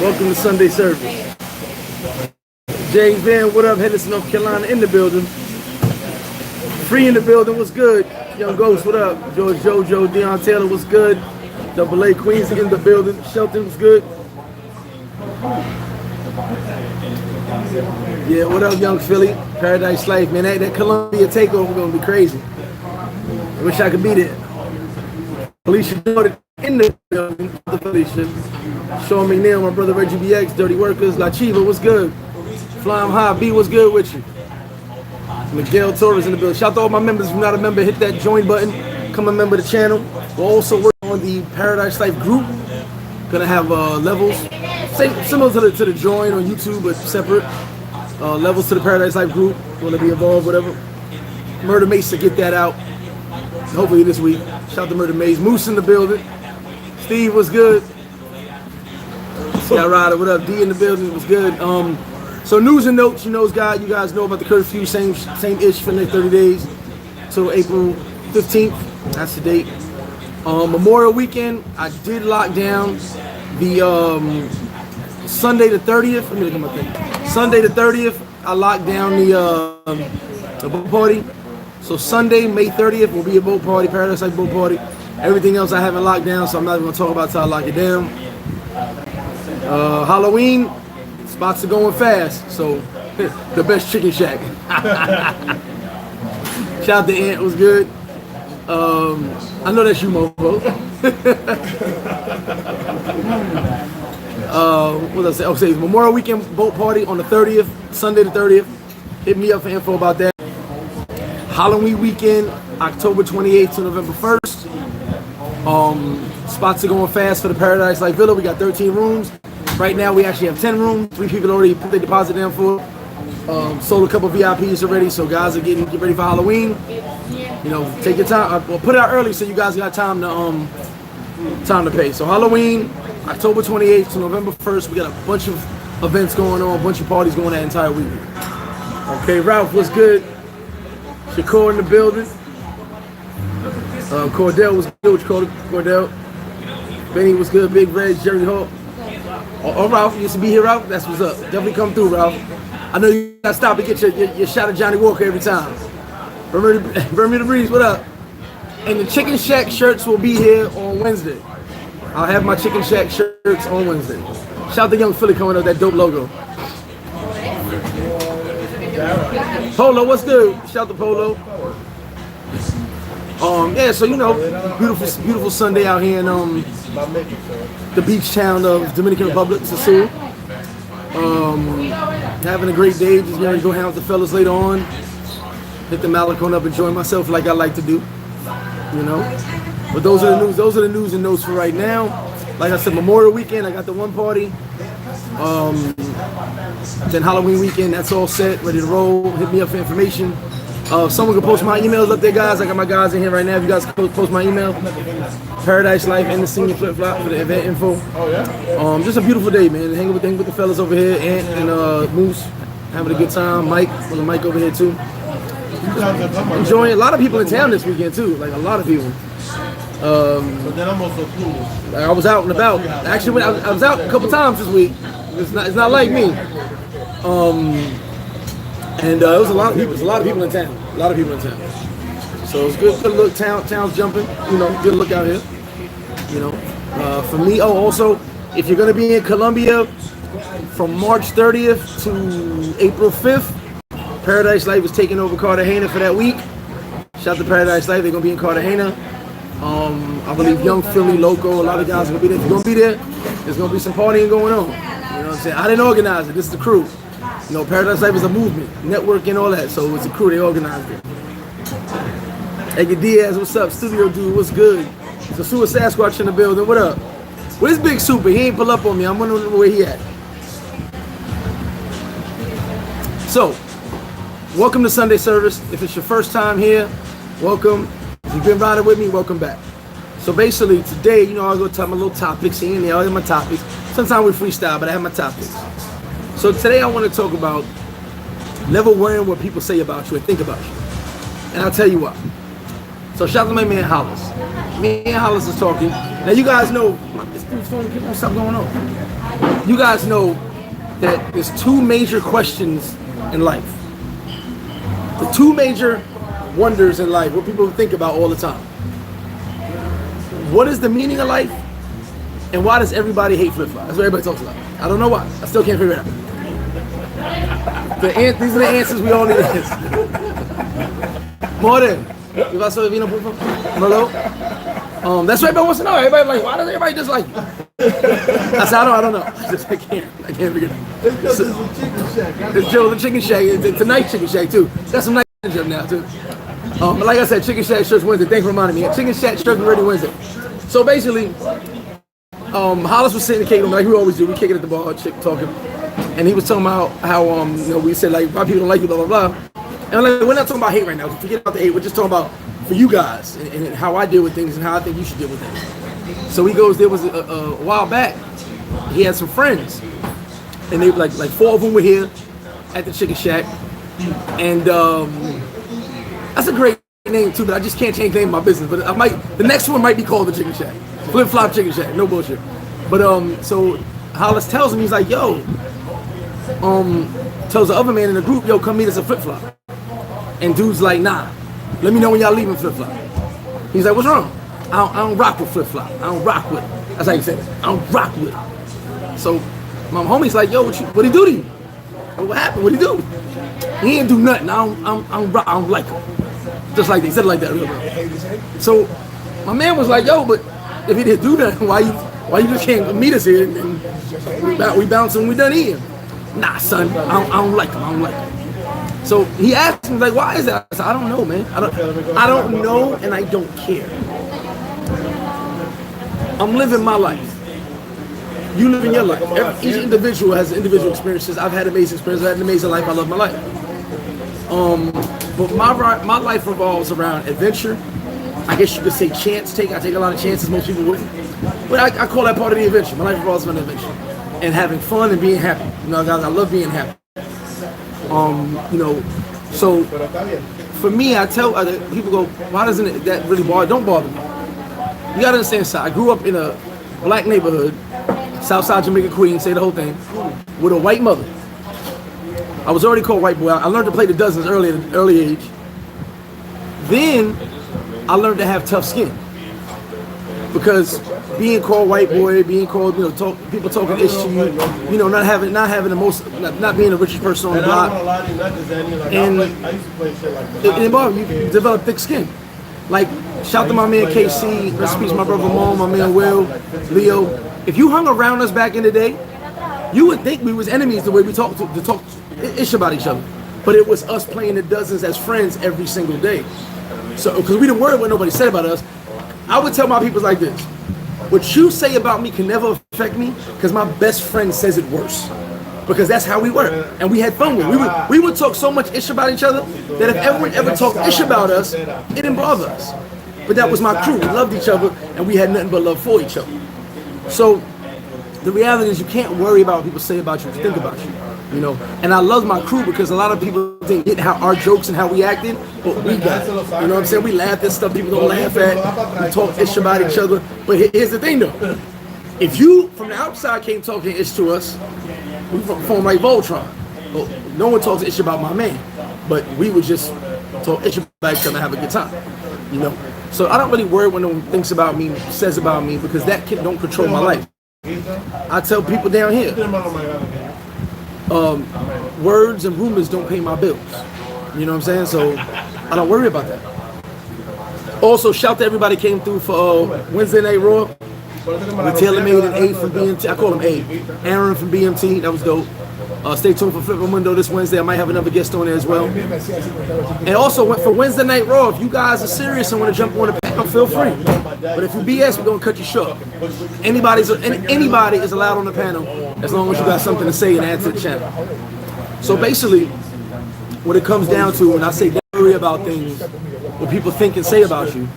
Welcome to Sunday service. James Van, what up? Henderson, North Carolina in the building. Free in the building, what's good? Young Ghost, what up? George Jojo, Deion Taylor, what's good? Double A Queens in the building. Shelton, what's good? Yeah, what up, Young Philly? Paradise Life, man. That Columbia takeover gonna be crazy. I wish I could be there. Felicia Jordan in the building. Felicia. Sean McNeil, my brother Reggie BX, Dirty Workers. La Chiva, what's good? Flying High B, what's good with you? Miguel Torres in the building. Shout out to all my members. If you're not a member, hit that join button. Become a member of the channel. We're also working on the Paradise Life group. Gonna have levels, similar to the join on YouTube, but separate. Levels to the Paradise Life group. Gonna be involved, whatever. Murder Mace to get that out. Hopefully this week. Shout out to Murder Mace. Moose in the building. Steve, what's good? Scott Ryder, what up? D in the building, what's good? So news and notes, you guys know about the curfew, same-ish for the next 30 days. So April 15th, that's the date. Memorial Weekend, I did lock down the Sunday the 30th. Let me look at my thing. Sunday the 30th, I locked down the boat party. So Sunday, May 30th will be a boat party, Paradise Life boat party. Everything else I haven't locked down, so I'm not even gonna talk about it till I lock it down. Halloween, spots are going fast, so the best chicken shack. Shout out to Ant, was good. I know that's you, Mofo. What did I say? Okay, Memorial Weekend boat party on the 30th, Sunday the 30th. Hit me up for info about that. Halloween weekend, October 28th to November 1st. Spots are going fast for the Paradise Life Villa. We got 13 rooms. Right now we actually have 10 rooms. 3 people already put their deposit down for. Sold a couple VIPs already, so guys are getting ready for Halloween. You know, take your time. Well, put it out early so you guys got time to pay. So Halloween, October 28th to November 1st. We got a bunch of events going on, a bunch of parties going that entire week. Okay, Ralph, what's good? Shakur in the building. Cordell was good. What you call it? Cordell. Benny was good. Big Red, Jerry Hawk. Oh, Ralph, you used to be here, Ralph? That's what's up. Definitely come through, Ralph. I know you gotta stop and get your shot of Johnny Walker every time. Bermuda Breeze, what up? And the Chicken Shack shirts will be here on Wednesday. I'll have my Chicken Shack shirts on Wednesday. Shout out to Young Philly coming up, that dope logo. Polo, what's good? Shout out to Polo. Yeah, so beautiful Sunday out here in the beach town of Dominican Republic, Sosua. Having a great day, just gonna go hang out with the fellas later on. Hit the Malecon up, enjoy myself like I like to do. You know. But those are the news and notes for right now. Like I said, Memorial Weekend, I got the one party. Then Halloween weekend, that's all set, ready to roll. Hit me up for information. Someone can post my emails up there, guys. I got my guys in here right now. If you guys can post my email, Paradise Life and the Senior Flip Flop for the event info. Oh yeah. Just a beautiful day, man. Hang with the fellas over here, Ant and Moose, having a good time. Mike, with the mic over here too. Enjoying. A lot of people in town this weekend too. Like a lot of people. But then I'm also cool. I was out and about. Actually, I was out a couple times this week. It's not like me. And it was a lot of people. There's a lot of people in town. A lot of people in town. So it's good. Good look. Town's jumping. You know, good look out here. You know, for me. Oh, also, if you're gonna be in Columbia from March 30th to April 5th, Paradise Life is taking over Cartagena for that week. Shout out to Paradise Life. They're gonna be in Cartagena. I believe Young Philly, Loco, a lot of guys are gonna be there. If you're gonna be there, there's gonna be some partying going on. You know what I'm saying? I didn't organize it. This is the crew. You know, Paradise Life is a movement, networking, all that. So it's a crew. They organized it. Edgar Diaz, what's up? Studio dude, what's good? Sosua Sasquatch in the building. What up? Where's Big Super? He ain't pull up on me. I'm wondering where he at. So, welcome to Sunday service. If it's your first time here, welcome. If you've been riding with me, welcome back. So basically today, you know, I'll go tell my little topics here and there. I have my topics. Sometimes we freestyle, but I have my topics. So today I want to talk about never worrying what people say about you and think about you. And I'll tell you what. So shout out to my man Hollis. Me and Hollis is talking. Now you guys know this dude's phone keep on something going on. you guys know that there's two major questions in life. The two major wonders in life, what people think about all the time. What is the meaning of life? And why does everybody hate flip-flops? That's what everybody talks about. I don't know why. I still can't figure it out. These are the answers we all need to answer. More than. You vas a vino, por favor? Hello? That's what everybody wants to know. Everybody like, why does everybody dislike you? I said, I don't know. I can't figure it out. It's because it's a chicken shack. It's the chicken shack. It's a night chicken shack too. That's some night chicken now too. But like I said, chicken shack shirts Wednesday. Thanks for reminding me. Chicken shack shirts ready Wednesday. So basically, Hollis was sitting in the cake like we always do. We kick it at the bar, chick talking, and he was talking about how we said like why people don't like you, blah blah blah. And I'm like, we're not talking about hate right now. Forget about the hate. We're just talking about for you guys and how I deal with things and how I think you should deal with things. So he goes, there was a while back, he had some friends, and they like 4 of them were here at the chicken shack, and that's a great name too, but I just can't change the name of my business. But the next one might be called the Chicken Shack, Flip Flop Chicken Shack, no bullshit. But so Hollis tells him, he's like, yo, tells the other man in the group, yo, come meet us at Flip Flop. And dude's like, nah, let me know when y'all leaving Flip Flop. He's like, what's wrong? I don't rock with Flip Flop. I don't rock with it. That's how he said it. I don't rock with it. So my homie's like, yo, what'd he do to you? What happened? What'd he do? He ain't do nothing. I don't like him. Just like they said it like that. Real bro. So my man was like, yo, but if he didn't do that, why you just can't meet us here and we bounce and we done eating? Nah, son, I don't like him. I don't like him. So he asked me like, why is that? I said, I don't know, man. I don't know, and I don't care. I'm living my life. You live in your life. Each individual has individual experiences. I've had amazing experiences. I've had an amazing life. I love my life. But my life revolves around adventure. I guess you could say chance take. I take a lot of chances. Most people wouldn't. But I call that part of the adventure. My life revolves around adventure and having fun and being happy. You know, guys, I love being happy. So for me, I tell other people, go, why doesn't that really bother? Don't bother me. You gotta understand, I grew up in a black neighborhood, Southside Jamaica, Queens, say the whole thing, with a white mother. I was already called white boy. I learned to play the dozens early at an early age. Then I learned to have tough skin. Because being called white boy, being called, people talking ish to you, not having the most, not being the richest person on the block. And I used to play shit like that. You develop thick skin. Like, shout to my man KC, rest in peace, my brother Mo, my man Will, Leo. If you hung around us back in the day, you would think we was enemies the way we talk ish about each other. But it was us playing the dozens as friends every single day. So, because we didn't worry what nobody said about us. I would tell my people like this: what you say about me can never affect me, because my best friend says it worse. Because that's how we were, and we had fun with it. We would talk so much ish about each other that if everyone ever talked ish about us, it didn't bother us. But that was my crew. We loved each other, and we had nothing but love for each other. So the reality is, you can't worry about what people say about you, think about you. And I love my crew because a lot of people didn't get how our jokes and how we acted, but we got it. You know what I'm saying? We laugh at stuff people don't laugh at. We talk ish about each other. But here's the thing though. If you from the outside came talking ish to us, we form like Voltron. Well, no one talks ish about my man, but we would just talk ish about each other and have a good time. So I don't really worry when no one thinks about me, says about me, because that don't control my life. I tell people down here, words and rumors don't pay my bills. You know what I'm saying? So I don't worry about that. Also, shout to everybody came through for Wednesday Night Raw. We tailor-made an A from BMT. I call him A. Aaron from BMT. That was dope. Stay tuned for Flipper Mundo this Wednesday. I might have another guest on there as well. And also, for Wednesday Night Raw, if you guys are serious and want to jump on the panel, feel free. But if you BS, we're going to cut you short. Anybody is allowed on the panel as long as you got something to say and add to the channel. So basically, what it comes down to, when I say don't worry about things, what people think and say about you,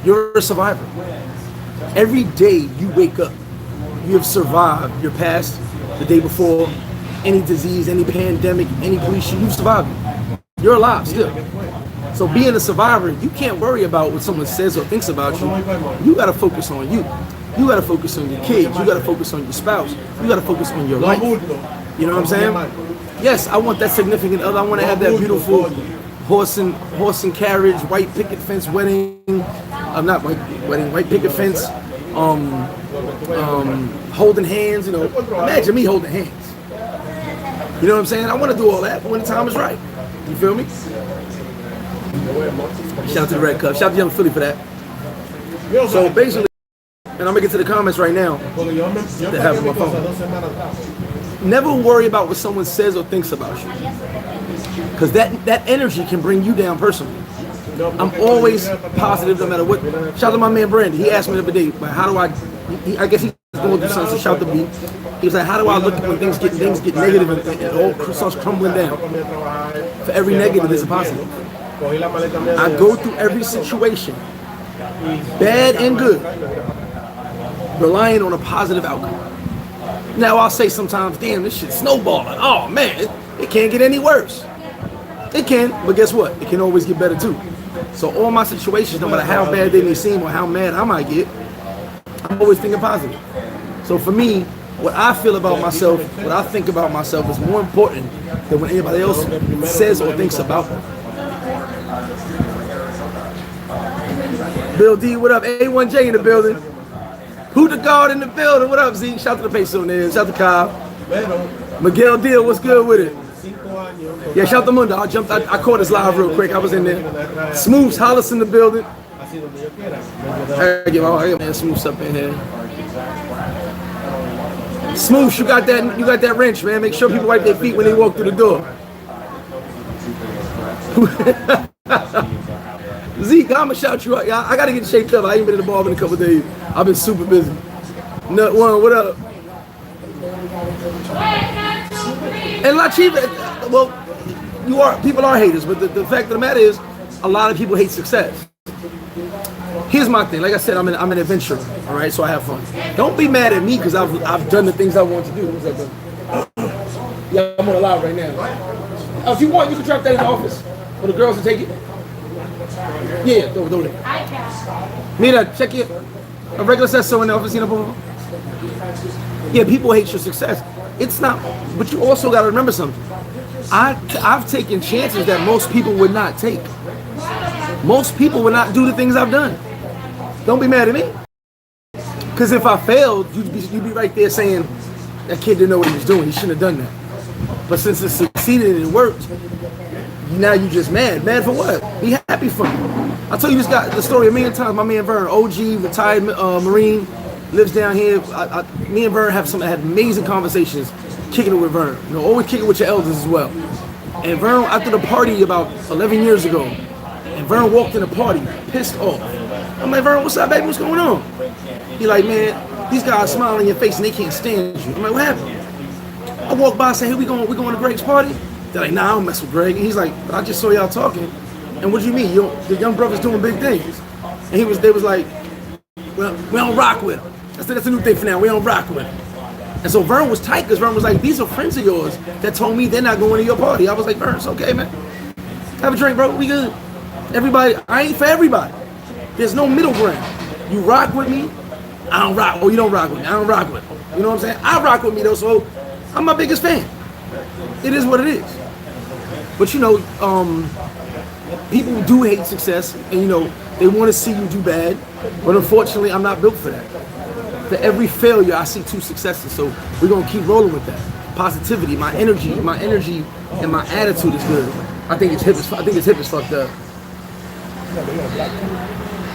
you're a survivor. Every day you wake up, you have survived your past, the day before, any disease, any pandemic, any police, you've survived it. You're alive still. So being a survivor, you can't worry about what someone says or thinks about you. You got to focus on you. You gotta focus on your kids. You gotta focus on your spouse. You gotta focus on your life. You know what I'm saying? Yes, I want that significant other. I want to have that beautiful horse and carriage, white picket fence wedding. I'm not white picket fence. Holding hands. You know, imagine me holding hands. You know what I'm saying? I want to do all that, but when the time is right. You feel me? Shout out to the Red Cup. Shout out to Young Philly for that. So basically, and I'm gonna get to the comments right now that have on my phone. Never worry about what someone says or thinks about you, because that energy can bring you down personally. I'm always positive no matter what. Shout out to my man Brandon. He asked me the other day, but how do I guess he's going through something, so shout to me. He was like, how do I look when things get negative and it all starts crumbling down? For every negative, there's a positive. I go through every situation, bad and good, relying on a positive outcome. Now I'll say sometimes, damn, this shit's snowballing. Oh man, it can't get any worse. It can, but guess what? It can always get better too. So all my situations, no matter how bad they may seem or how mad I might get, I'm always thinking positive. So for me, what I feel about myself, what I think about myself is more important than what anybody else says or thinks about me. Bill D, what up? A1J in the building. Who the guard in the building? What up, Z? Shout to the Peso there. Shout to Kyle. Miguel Deal, what's good with it? Yeah, shout to Mundo. I caught this live real quick. I was in there. Smooths, Hollis in the building. I get my man Smooths up in here. Smooths, you got that wrench, man. Make sure people wipe their feet when they walk through the door. Zeke, I'ma shout you out. I gotta get shaped up. I ain't been in the barber in a couple of days. I've been super busy. Nut One, what up? And La Chiva, well, people are haters, but the fact of the matter is, a lot of people hate success. Here's my thing. Like I said, I'm an adventurer. All right, so I have fun. Don't be mad at me because I've done the things I want to do. Yeah, I'm on a live right now. If you want, you can drop that in the office for the girls to take it. Yeah, do it. Mira, check it. A regular says so in the office, you know. Yeah, people hate your success. It's not, but you also got to remember something. I've taken chances that most people would not take. Most people would not do the things I've done. Don't be mad at me. Because if I failed, you'd be right there saying, that kid didn't know what he was doing. He shouldn't have done that. But since it succeeded and it worked, now you just mad. Mad for what? Be happy for me. I told you this guy, the story a million times. My man Vern, OG, retired Marine, lives down here. Me and Vern had amazing conversations, kicking it with Vern. You know, always kicking with your elders as well. And Vern, after the party about 11 years ago, and Vern walked in the party, pissed off. I'm like, Vern, what's up, baby? What's going on? He like, man, these guys smiling in your face and they can't stand you. I'm like, what happened? I walk by and say, hey, we going to Greg's party? They're like, nah, I don't mess with Greg. And he's like, I just saw y'all talking. And what do you mean? The young brother's doing big things. And they was like, well, we don't rock with him. I said, that's a new thing for now. We don't rock with him. And so Vern was tight because Vern was like, these are friends of yours that told me they're not going to your party. I was like, Vern, it's okay, man. Have a drink, bro. We good. Everybody, I ain't for everybody. There's no middle ground. You rock with me, I don't rock. Oh, you don't rock with me, I don't rock with me. You know what I'm saying? I rock with me though, so I'm my biggest fan. It is what it is. But you know, people do hate success, and you know, they want to see you do bad. But unfortunately, I'm not built for that. For every failure, I see two successes. So we're gonna keep rolling with that. Positivity, my energy, and my attitude is good. I think it's hip as fucked up.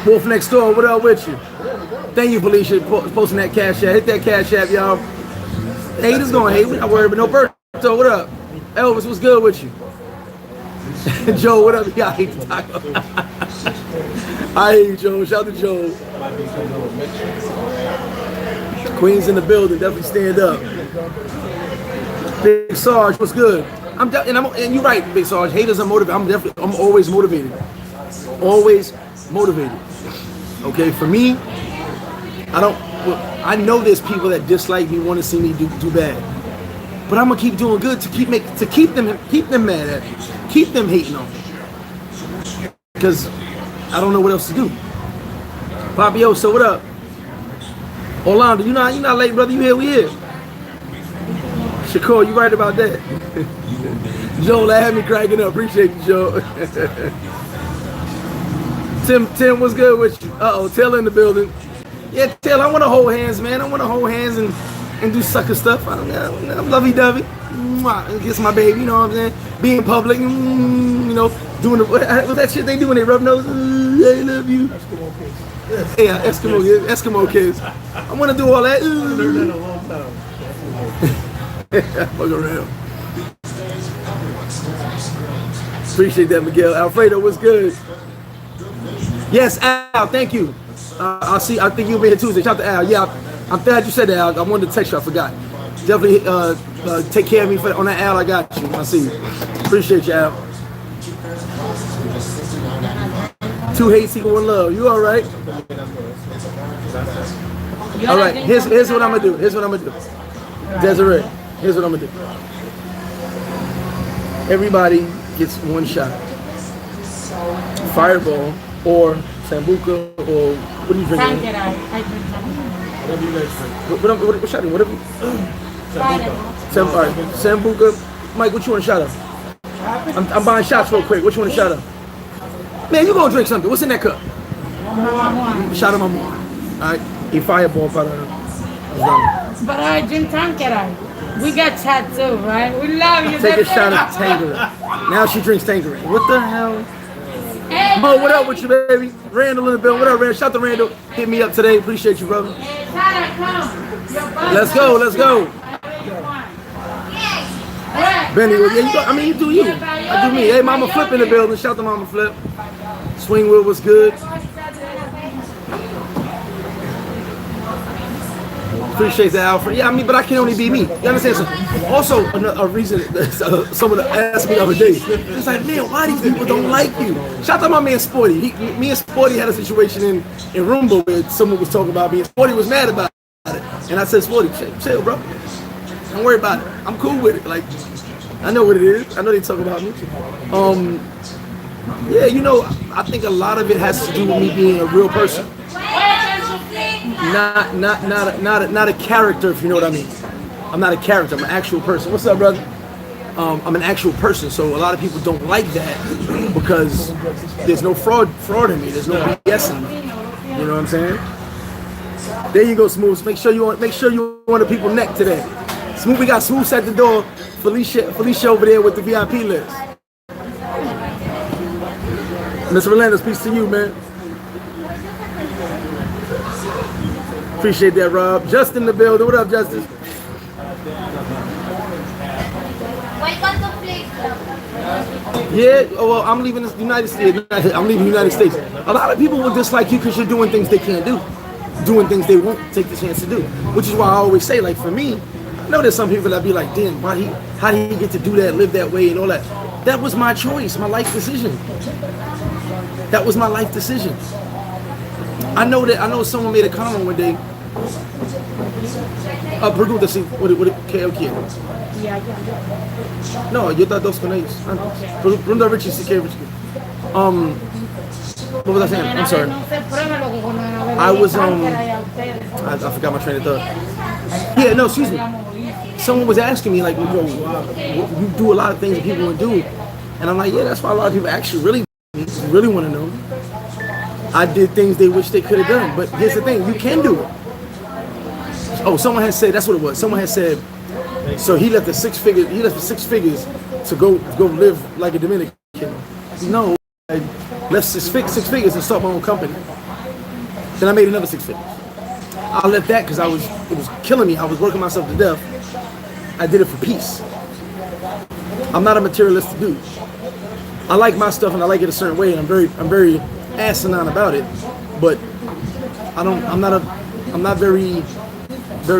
Wolf next door, what up with you? Thank you, Felicia, posting that cash app. Hit that cash app, y'all. Haters gonna hate. We're not worried, but no bird. So what up? Elvis, what's good with you? Joe, what up? Yeah, I hate the taco. I hate you, Joe. Shout out to Joe. Queens in the building, definitely stand up. Big Sarge, what's good? And you're right, Big Sarge. Haters are motivated. I'm always motivated. Always motivated. Okay, for me, I know there's people that dislike me, want to see me do bad, but I'm gonna keep doing good to keep them mad at me, keep them hating on me, because I don't know what else to do. Papio, so what up? Orlando, you not late, brother. You here? We here. Shakur, you right about that. Joe, that had me cracking up. Appreciate you, Joe. Tim, what's good with you? Taylor in the building. Yeah, Taylor, I want to hold hands, man. I want to hold hands and do sucker stuff. I'm lovey-dovey. Kiss my baby, you know what I'm saying? Be in public, you know, doing what that shit they do when they rub noses. I love you. Yeah, Eskimo kids. I want to do all that. I learned that a long time. Fuck around. Appreciate that, Miguel. Alfredo, what's good? Yes, Al, thank you. I think you'll be here Tuesday. Shout out to Al. Yeah, I'm glad you said that, Al. I wanted to text you. I forgot. Definitely take care of me on that, Al. I got you. I see you. Appreciate you, Al. 2 hate, equal 1 love. You all right? All right. Here's what I'm gonna do. Desiree. Here's what I'm gonna do. Everybody gets 1 shot. Fireball or Sambuca or what are you drinking? I drink Whatever you guys drink. What shot? Whatever. All right. Sambuca. Mike, what you want a shot of? I'm buying shots real quick. What you want a shot of? Man, you gonna drink something. What's in that cup? Shot of my mom. All right. A fireball para. But I drink Tanqueray. We got chat too, right? We love you. Take a shot of Tanqueray. Now she drinks Tanqueray. What the hell? Hey, Mo, what up with you, baby? Randall in the building. What up, Randall? Shout out to Randall. Hit me up today. Appreciate you, brother. Let's go. Benny, you do you. I do me. Hey, Mama Flip in the building. Shout out to Mama Flip. Swingwood was good. Appreciate that, Alfred. Yeah, but I can only be me. You understand? So, also, a reason someone asked me the other day, it's like, man, why these people don't like you? Shout out to my man Sporty. Me and Sporty had a situation in Roomba where someone was talking about me, and Sporty was mad about it. And I said, Sporty, chill, bro. Don't worry about it. I'm cool with it. Like, I know what it is. I know they talk about me. Yeah, you know, I think a lot of it has to do with me being a real person. Not a character, if you know what I mean. I'm not a character. I'm an actual person. What's up, brother? I'm an actual person. So a lot of people don't like that because there's no fraud in me. There's no BS in me. You know what I'm saying? There you go, Smooth. Make sure you on the people's neck today. Smooth, we got Smooth at the door. Felicia over there with the VIP list. Mr. Orlando, peace to you, man. Appreciate that, Rob. Justin in the building. What up, Justin? Yeah, well, I'm leaving the United States. I'm leaving the United States. A lot of people will dislike you because you're doing things they can't do. Doing things they won't take the chance to do. Which is why I always say, like, for me, I know there's some people that be like, damn, how did he get to do that, live that way, and all that? That was my choice, my life decision. That was my life decision. I know someone made a comment one day. Pregunta si, ¿qué quiere? No, yo estaba dos con ellos. Pregunta a Richie si quiere Richie. What was I saying? I'm sorry. I forgot my train of thought. Yeah, no, excuse me. Someone was asking me, like, yo, you do a lot of things that people would do. And I'm like, yeah, that's why a lot of people actually really want to know. I did things they wish they could have done. But here's the thing, you can do it. Oh, someone has said, that's what it was. Someone has said, so he left the 6 figures to go live like a Dominican. No, I left six figures and start my own company. Then I made another 6 figures. I left that because it was killing me. I was working myself to death. I did it for peace. I'm not a materialistic dude. I like my stuff and I like it a certain way, and I'm very asinine about it. But I'm not very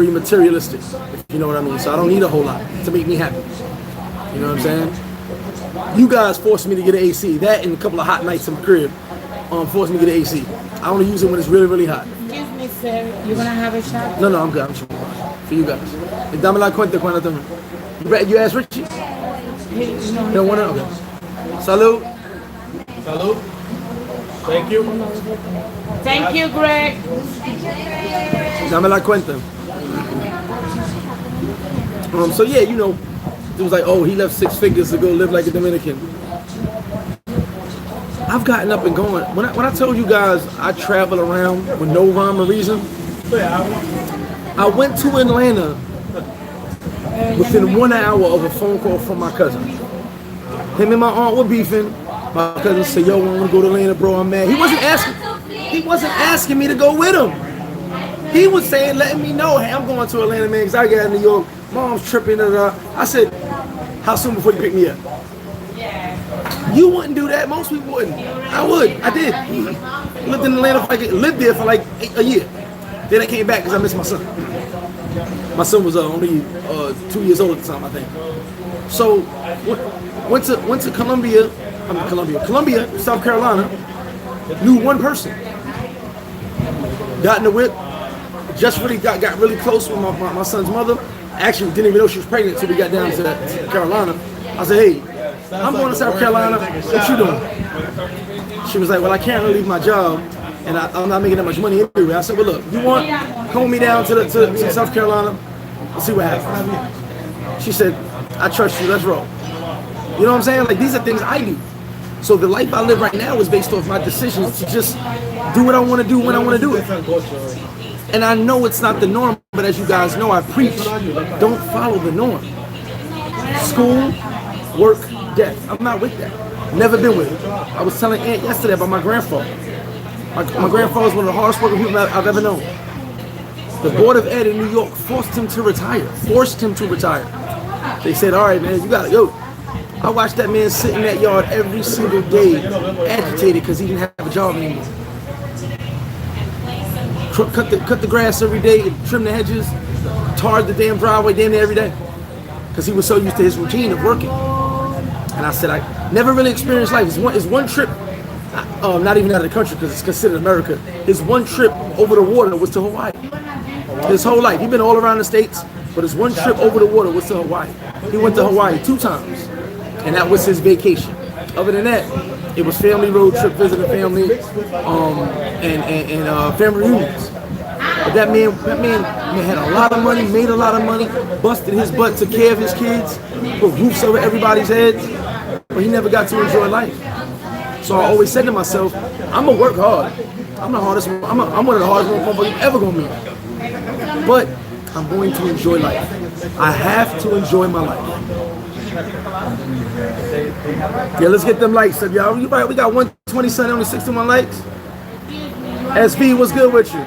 materialistic, if you know what I mean. So I don't need a whole lot to make me happy. You know what I'm saying? You guys forced me to get an AC. That and a couple of hot nights in my crib forced me to get an AC. I only use it when it's really, really hot. Excuse me, sir. You gonna have a shot? No, I'm good. I'm sure. For you guys. Dame la cuenta cuando termine. You asked Richie? No, No one else. Salud. Thank you. Thank you, Greg. Dame la cuenta. So yeah, you know, it was like, oh, he left 6 figures to go live like a Dominican. I've gotten up and going. When I told you guys I travel around with no rhyme or reason, I went to Atlanta within 1 hour of a phone call from my cousin. Him and my aunt were beefing. My cousin said, yo, I want to go to Atlanta, bro, I'm mad. He wasn't asking me to go with him. He was saying, letting me know, hey, I'm going to Atlanta, man, because I got in New York. Mom's tripping. I said, how soon before you pick me up? You wouldn't do that. Most people wouldn't. I would. I did. Lived in Atlanta. Lived there for like a year. Then I came back because I missed my son. My son was only 2 years old at the time, I think. So went to Columbia, South Carolina. Knew one person. Got in the whip. Just really got really close with my son's mother. Actually, didn't even know she was pregnant until we got down to Carolina. I said, hey, I'm going to South Carolina. What you doing? She was like, well, I can't really leave my job, and I'm not making that much money anyway. I said, well, look, you want come me down to South Carolina? Let's see what happens. She said, I trust you. Let's roll. You know what I'm saying? Like, these are things I do. So the life I live right now is based off my decisions to just do what I want to do when I want to do it. And I know it's not the norm, but as you guys know, I preach, don't follow the norm. School, work, death. I'm not with that. Never been with it. I was telling Aunt yesterday about my grandfather. My grandfather is one of the hardest working people I've ever known. The Board of Ed in New York forced him to retire. They said, all right, man, you got to go. I watched that man sit in that yard every single day, agitated because he didn't have a job anymore. Cut the grass every day, trim the hedges, tarred the damn driveway damn near every day. Because he was so used to his routine of working. And I said, I never really experienced life. It's one trip, not even out of the country because it's considered America. His one trip over the water was to Hawaii. His whole life. He's been all around the States, but his one trip over the water was to Hawaii. He went to Hawaii 2 times, and that was his vacation. Other than that, it was family road trip, visiting family, and family reunions. But that man had a lot of money, made a lot of money, busted his butt, took care of his kids, put roofs over everybody's heads, but he never got to enjoy life. So I always said to myself, I'm gonna work hard. I'm the hardest. I'm one of the hardest motherfuckers you ever gonna meet. But I'm going to enjoy life. I have to enjoy my life. Yeah, let's get them likes up, y'all. We got 120 Sunday, only 61 likes. SV, what's good with you?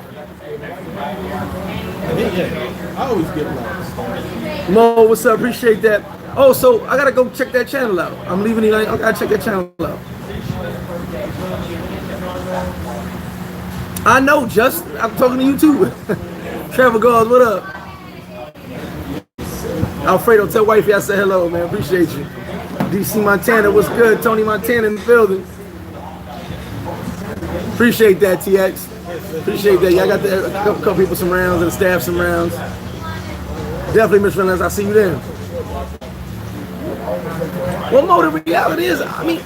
I always get likes. Mo, what's up? Appreciate that. Oh, so I gotta go check that channel out. I'm leaving it. I gotta check that channel out. I know, just I'm talking to you too. Travel Girls, what up? Alfredo, tell wifey I said hello, man. Appreciate you. DC Montana, what's good? Tony Montana in the building. Appreciate that, TX. Appreciate that. Yeah, I got a couple people some rounds and the staff some rounds. Definitely, Miss Reynolds, I'll see you then. Well, Mo, the reality is, I mean,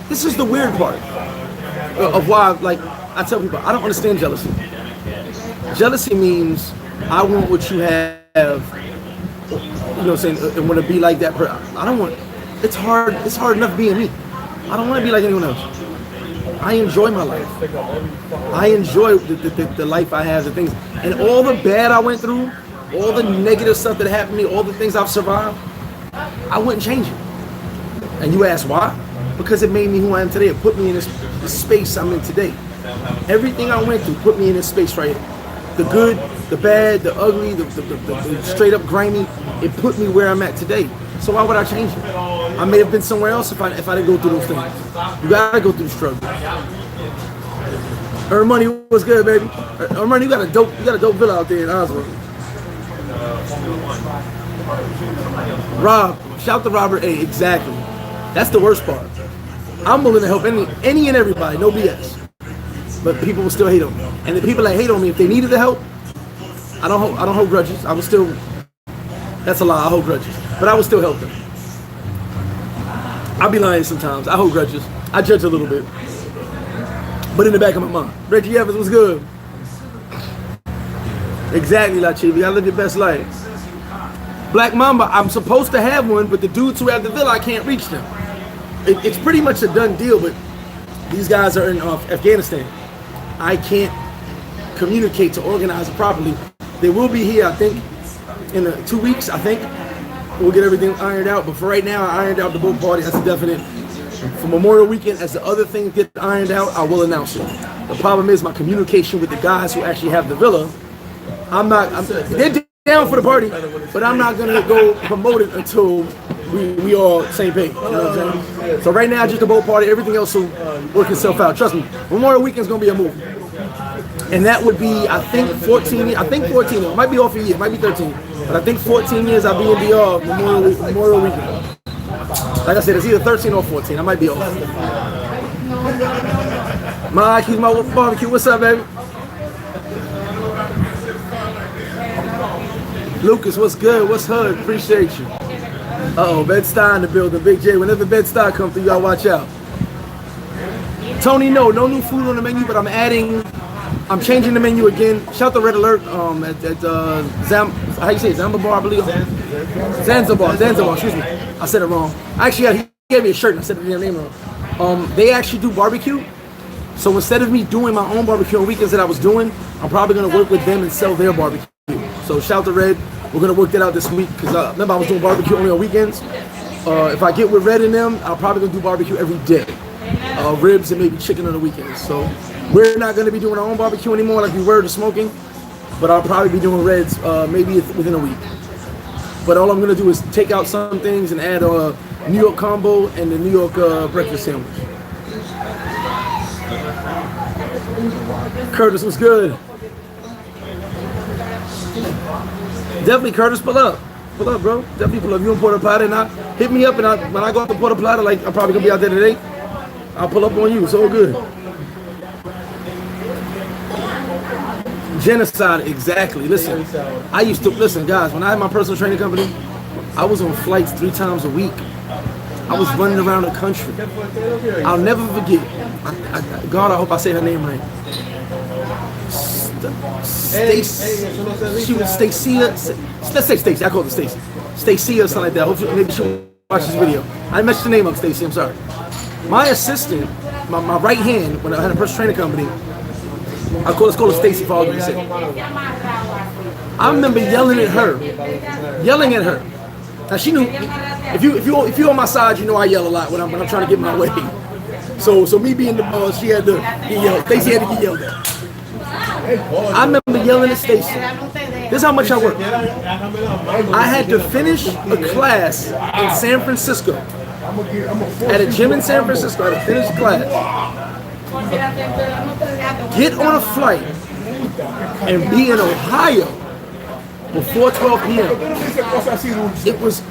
this is the weird part of why, like, I tell people, I don't understand jealousy. Jealousy means I want what you have, you know what I'm saying, and want to be like that person. I don't want, it's hard enough being me. I don't want to be like anyone else. I enjoy my life. I enjoy the life I have, the things, and all the bad I went through, all the negative stuff that happened to me, all the things I've survived, I wouldn't change it. And you ask why? Because it made me who I am today. It put me in this space I'm in today. Everything I went through put me in this space right here. The good, the bad, the ugly, the straight up grimy, it put me where I'm at today. So why would I change it? I may have been somewhere else if I didn't go through those things. You gotta go through the struggle. Earn Money was good, baby. Earn Money, you got a dope villa out there in Oswald. Rob, shout to Robert A. Exactly. That's the worst part. I'm willing to help any and everybody, no BS. But people will still hate on me. And the people that hate on me, if they needed the help, I don't hold grudges. I will still. That's a lie. I hold grudges, but I will still help them. I'll be lying sometimes. I hold grudges. I judge a little bit. but in the back of my mind. Reggie Evans was good. Exactly, La Chief. You gotta live your best life. Black Mamba, I'm supposed to have one, but the dudes who have the villa, I can't reach them. It's pretty much a done deal, but these guys are in Afghanistan. I can't communicate to organize it properly. They will be here, I think, in 2 weeks, I think. We'll get everything ironed out, but for right now, I ironed out the boat party. That's a definite. For Memorial Weekend, as the other things get ironed out, I will announce it. The problem is my communication with the guys who actually have the villa. They're down for the party, but I'm not gonna go promote it until we all same page. You know what I'm saying? So right now, just the boat party. Everything else will work itself out. Trust me, Memorial Weekend's gonna be a movie, and that would be, I think, 14. I think 14. It might be off a year. It might be 13. But I think 14 years I'll be in DR Memorial Weekend. Like I said, it's either 13 or 14. I might be off. My IQ's my barbecue. What's up, baby? Lucas, what's good? What's hood? Appreciate you. Uh-oh, Bed-Stuy in the building. Big J, whenever Bed-Stuy comes through, y'all watch out. Tony, no new food on the menu, but I'm changing the menu again. Shout the Red Alert at how you say it? Zanzibar, I believe. Zanzibar, excuse me. I said it wrong. Actually, he gave me a shirt and I said the name wrong. They actually do barbecue. So instead of me doing my own barbecue on weekends that I was doing, I'm probably going to work with them and sell their barbecue. So shout to Red. We're going to work that out this week because remember I was doing barbecue only on weekends. If I get with Red and them, I'm probably going to do barbecue every day. Ribs and maybe chicken on the weekends. So we're not going to be doing our own barbecue anymore like we were to smoking, but I'll probably be doing Reds maybe within a week. But all I'm going to do is take out some things and add a New York combo and the New York breakfast sandwich. Curtis was good. Definitely, Curtis, pull up. Pull up, bro. Definitely pull up. You in Puerto Plata, and hit me up, and when I go up to Puerto Plata, like I'm probably going to be out there today, I'll pull up on you. It's all good. Genocide, exactly. Listen, guys, when I had my personal training company, I was on flights 3 times a week. I was running around the country. I'll never forget. God, I hope I say her name right. She was Stacia. Let's say Stacy. I call her Stacy. Stacia or something like that. Hopefully, maybe she'll watch this video. I messed the name up, Stacy. I'm sorry. My assistant, my right hand, when I had a personal training company, let's call her Stacy for argument's sake. I remember yelling at her. Now she knew. If you on my side, you know I yell a lot when I'm trying to get my way. So me being the boss, she had to get yelled. Stacy had to get yelled at. I remember yelling at Stacy. This is how much I worked. I had to finish a class in San Francisco. At a gym in San Francisco, I had to finish class. Get on a flight and be in Ohio before 12 p.m. It was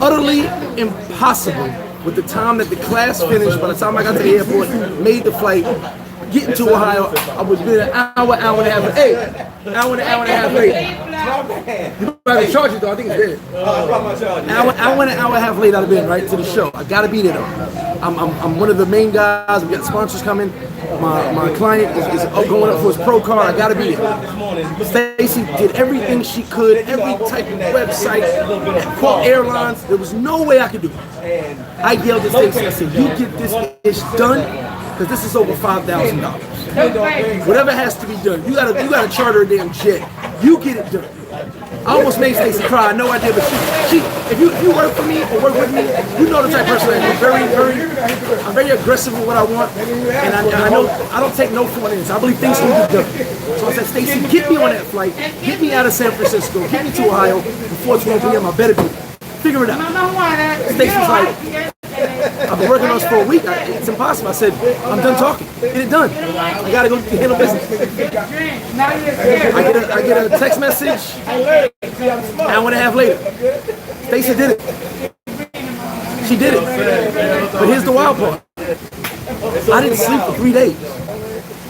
utterly impossible with the time that the class finished. By the time I got to the airport, made the flight, getting to Ohio, I was been an hour and a half. Hey, hour and a half late. You better charge it though. I think it's dead. Hour and a half late. I'd have been right to the show. I gotta be there though. I'm one of the main guys. We got sponsors coming. My client is going up for his pro card. I gotta be there. Stacy did everything she could, every type of website, called airlines. There was no way I could do it. I yelled at Stacy. I said, "You get this ish done, because this is over $5,000. Whatever has to be done. You gotta charter a damn jet. You get it done." I almost made Stacy cry. No idea, but she if you work for me or work with me, you know the type of person I am. I'm very aggressive with what I want, and I know I don't take no for an answer. I believe things can be done. So I said, Stacy, get me on that flight, get me out of San Francisco, get me to Ohio before 12 p.m. I better be. Figure it out. Stacy's like, I've been working on this for a week. It's impossible. I said, I'm done talking. Get it done. I gotta go handle business. I get a text message an hour and a half later. Stacy did it. She did it. But here's the wild part. I didn't sleep for 3 days.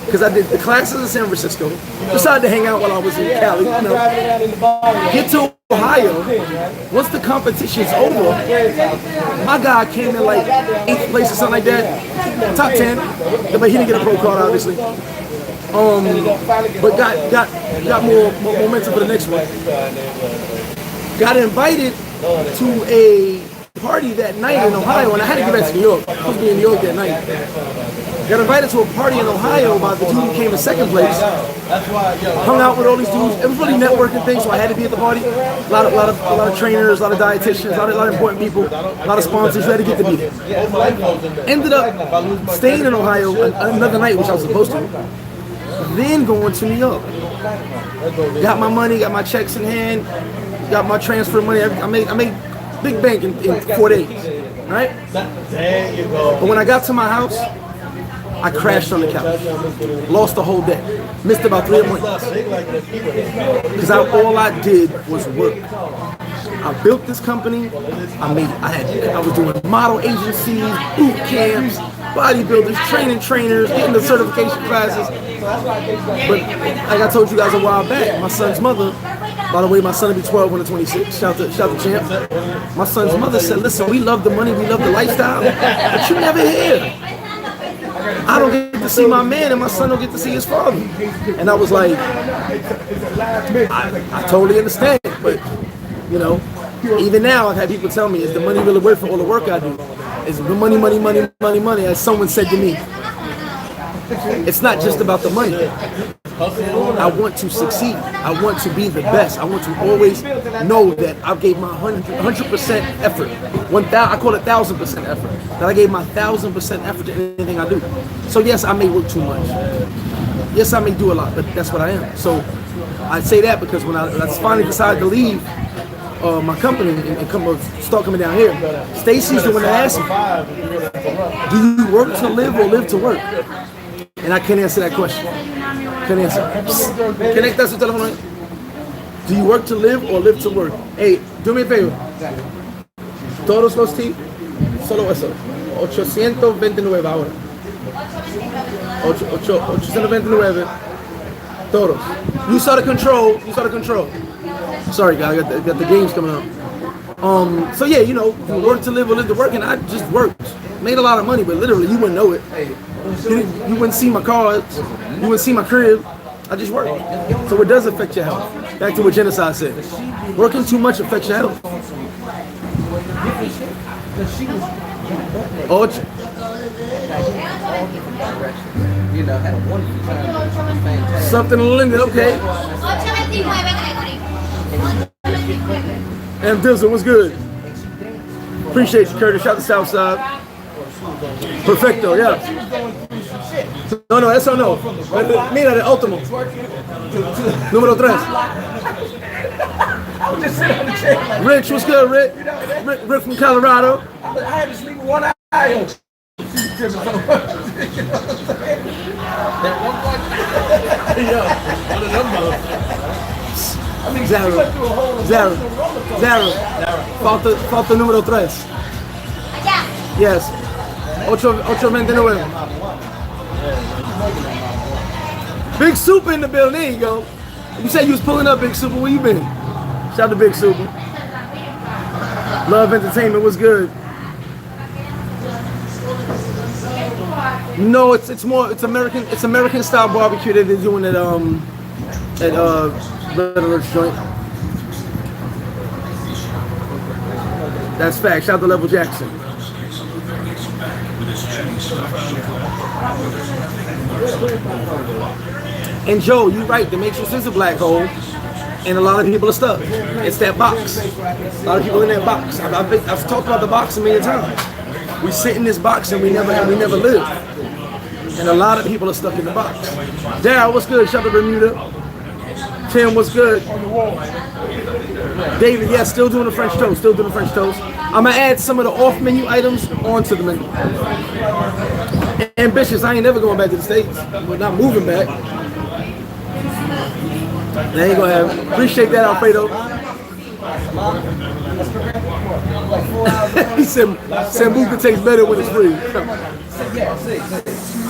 because I did the classes in San Francisco. Decided to hang out while I was in Cali. You know. Get to Ohio. Once the competition's over, my guy came in like 8th place or something like that, top 10. But he didn't get a pro card, obviously. But got more momentum for the next one. Got invited to a party that night in Ohio, and I had to get back to New York. I was supposed to be in New York that night. Got invited to a party in Ohio by the dude who came in 2nd place. Hung out with all these dudes. It was really networking thing, so I had to be at the party. A lot of trainers, a lot of dietitians, a lot of important people, a lot of sponsors. You had to get to be there. Ended up staying in Ohio another night, which I was supposed to. Then going to New York. Got my money, got my checks in hand, got my transfer money. I made big bank in 4 days, right? But when I got to my house, I crashed on the couch. Lost the whole day. Missed about 3 months. Because all I did was work. I built this company. I was doing model agencies, boot camps, bodybuilders, training trainers, getting the certification classes. But like I told you guys a while back, my son's mother, by the way, my son will be 12 on the 26th. Shout to Champ. My son's mother said, listen, we love the money, we love the lifestyle, but you never here. I don't get to see my man and my son don't get to see his father. And I was like, I totally understand, but you know, even now I've had people tell me, is the money really worth for all the work I do? Is the money, as someone said to me. It's not just about the money. I want to succeed. I want to be the best. I want to always know that I gave my 100% effort. I call it 1,000% effort. That I gave my 1,000% effort to anything I do. So yes, I may work too much. Yes, I may do a lot, but that's what I am. So I say that because when I finally decided to leave my company and start coming down here, Stacy's the one that asked me, do you work to live or live to work? And I can't answer that question. Can't answer. Conecta su teléfono. Do you work to live or live to work? Hey, do me a favor. Todos los tips, solo eso. 829 ahora. 829. Todos. You saw the control. Sorry, guys, I got the games coming up. So yeah, you know, you work to live or live to work, and I just worked. Made a lot of money, but literally you wouldn't know it. You wouldn't see my cards, you wouldn't see my crib. I just work. So it does affect your health. Back to what Genocide said. Working too much affects your health. Something limited, okay. And Dizzle, what's good? Appreciate you, Curtis. Shout to Southside. Perfecto, yeah. No, eso no. Mira, el último. Número 3. Rich, what's good, Rick? Rick from Colorado. I had to sleep with one eye. Zero. Falta número 3. Yes. 829. Big Super in the building. There you go. You said you was pulling up, Big Super. Where you been? Shout out to Big Super. Love Entertainment. What's good? No, it's American style barbecue that they're doing at Red Alert's joint. That's fact. Shout out to Level Jackson. And Joe, you're right. The Matrix is a black hole, and a lot of people are stuck. It's that box. A lot of people in that box. I've talked about the box a million times. We sit in this box and we never live. And a lot of people are stuck in the box. Daryl, what's good? Shout out to Bermuda. Tim, what's good? David, yeah, still doing the French toast. I'm gonna add some of the off-menu items onto the menu. Ambitious, I ain't never going back to the States. We're not moving back. They ain't gonna have it. Appreciate that, Alfredo. He said Sambuca tastes better when it's free.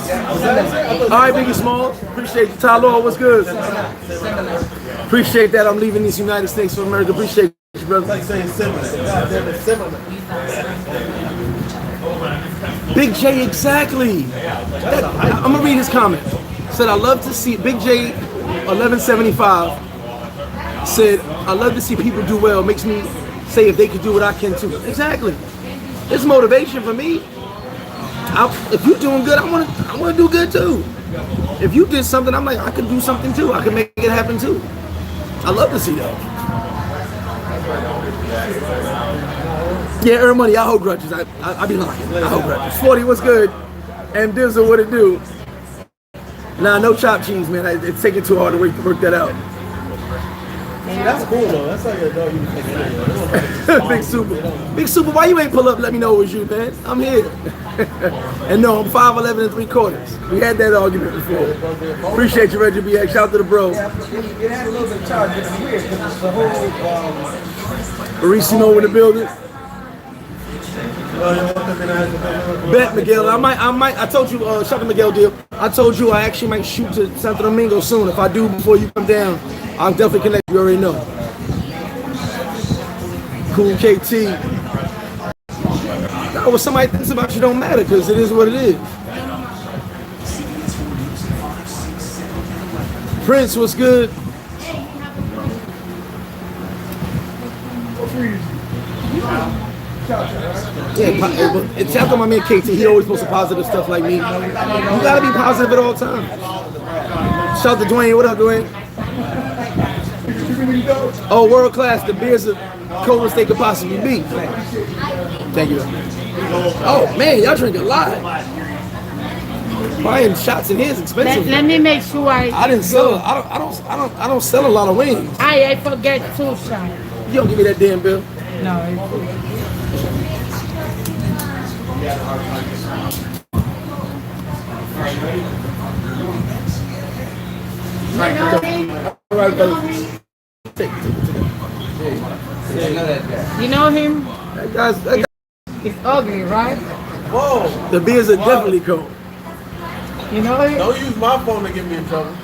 All right, Biggie Small. Appreciate you. Tyler, what's good? Appreciate that. I'm leaving these United States of America. Appreciate you, brother. Like saying similar. Similar. Big J, exactly. I'm gonna read his comment. Said, I love to see Big J 1175 said, I love to see people do well. Makes me say if they could do what I can too. Exactly. It's motivation for me. If you're doing good, I wanna do good too. If you did something, I'm like, I could do something too. I can make it happen too. I love to see that. Yeah, earn money. I hold grudges. I be lying. I hold grudges. 40, what's good? And Dizzle, what it do? Nah, no chopped cheese, man. It's taking too hard to work that out. That's cool though. That's like a dog you can take. Big Super. Big Super, why you ain't pull up? Let me know it was you, man. I'm here. And no, I'm 5'11" and 3/4. We had that argument before. Appreciate you, Reggie BX. Shout out to the bro. It had a little bit of charge, but it's weird because it's the whole. Mauricio over the building. Bet Miguel. I told you, shout out to Miguel deal. I told you I actually might shoot to Santo Domingo soon. If I do before you come down, I'll definitely connect. You already know. Cool KT. No, what somebody thinks about you don't matter because it is what it is. Prince, what's good? Yeah, it's after my man KT. He always posts positive stuff like me. You gotta be positive at all times. Shout out to Dwayne. What up, Dwayne? Oh, world class. The beer's the coldest they could possibly be. Thank you. Oh man, y'all drink a lot. Buying shots in here is expensive. Let me make sure I didn't sell. I don't sell a lot of wings. I forget 2 shots. You don't give me that damn bill. No. All right, brother. You know him? That guy's He's ugly, right? Whoa! the beers are definitely cold. You know him? Don't use my phone to get me in trouble.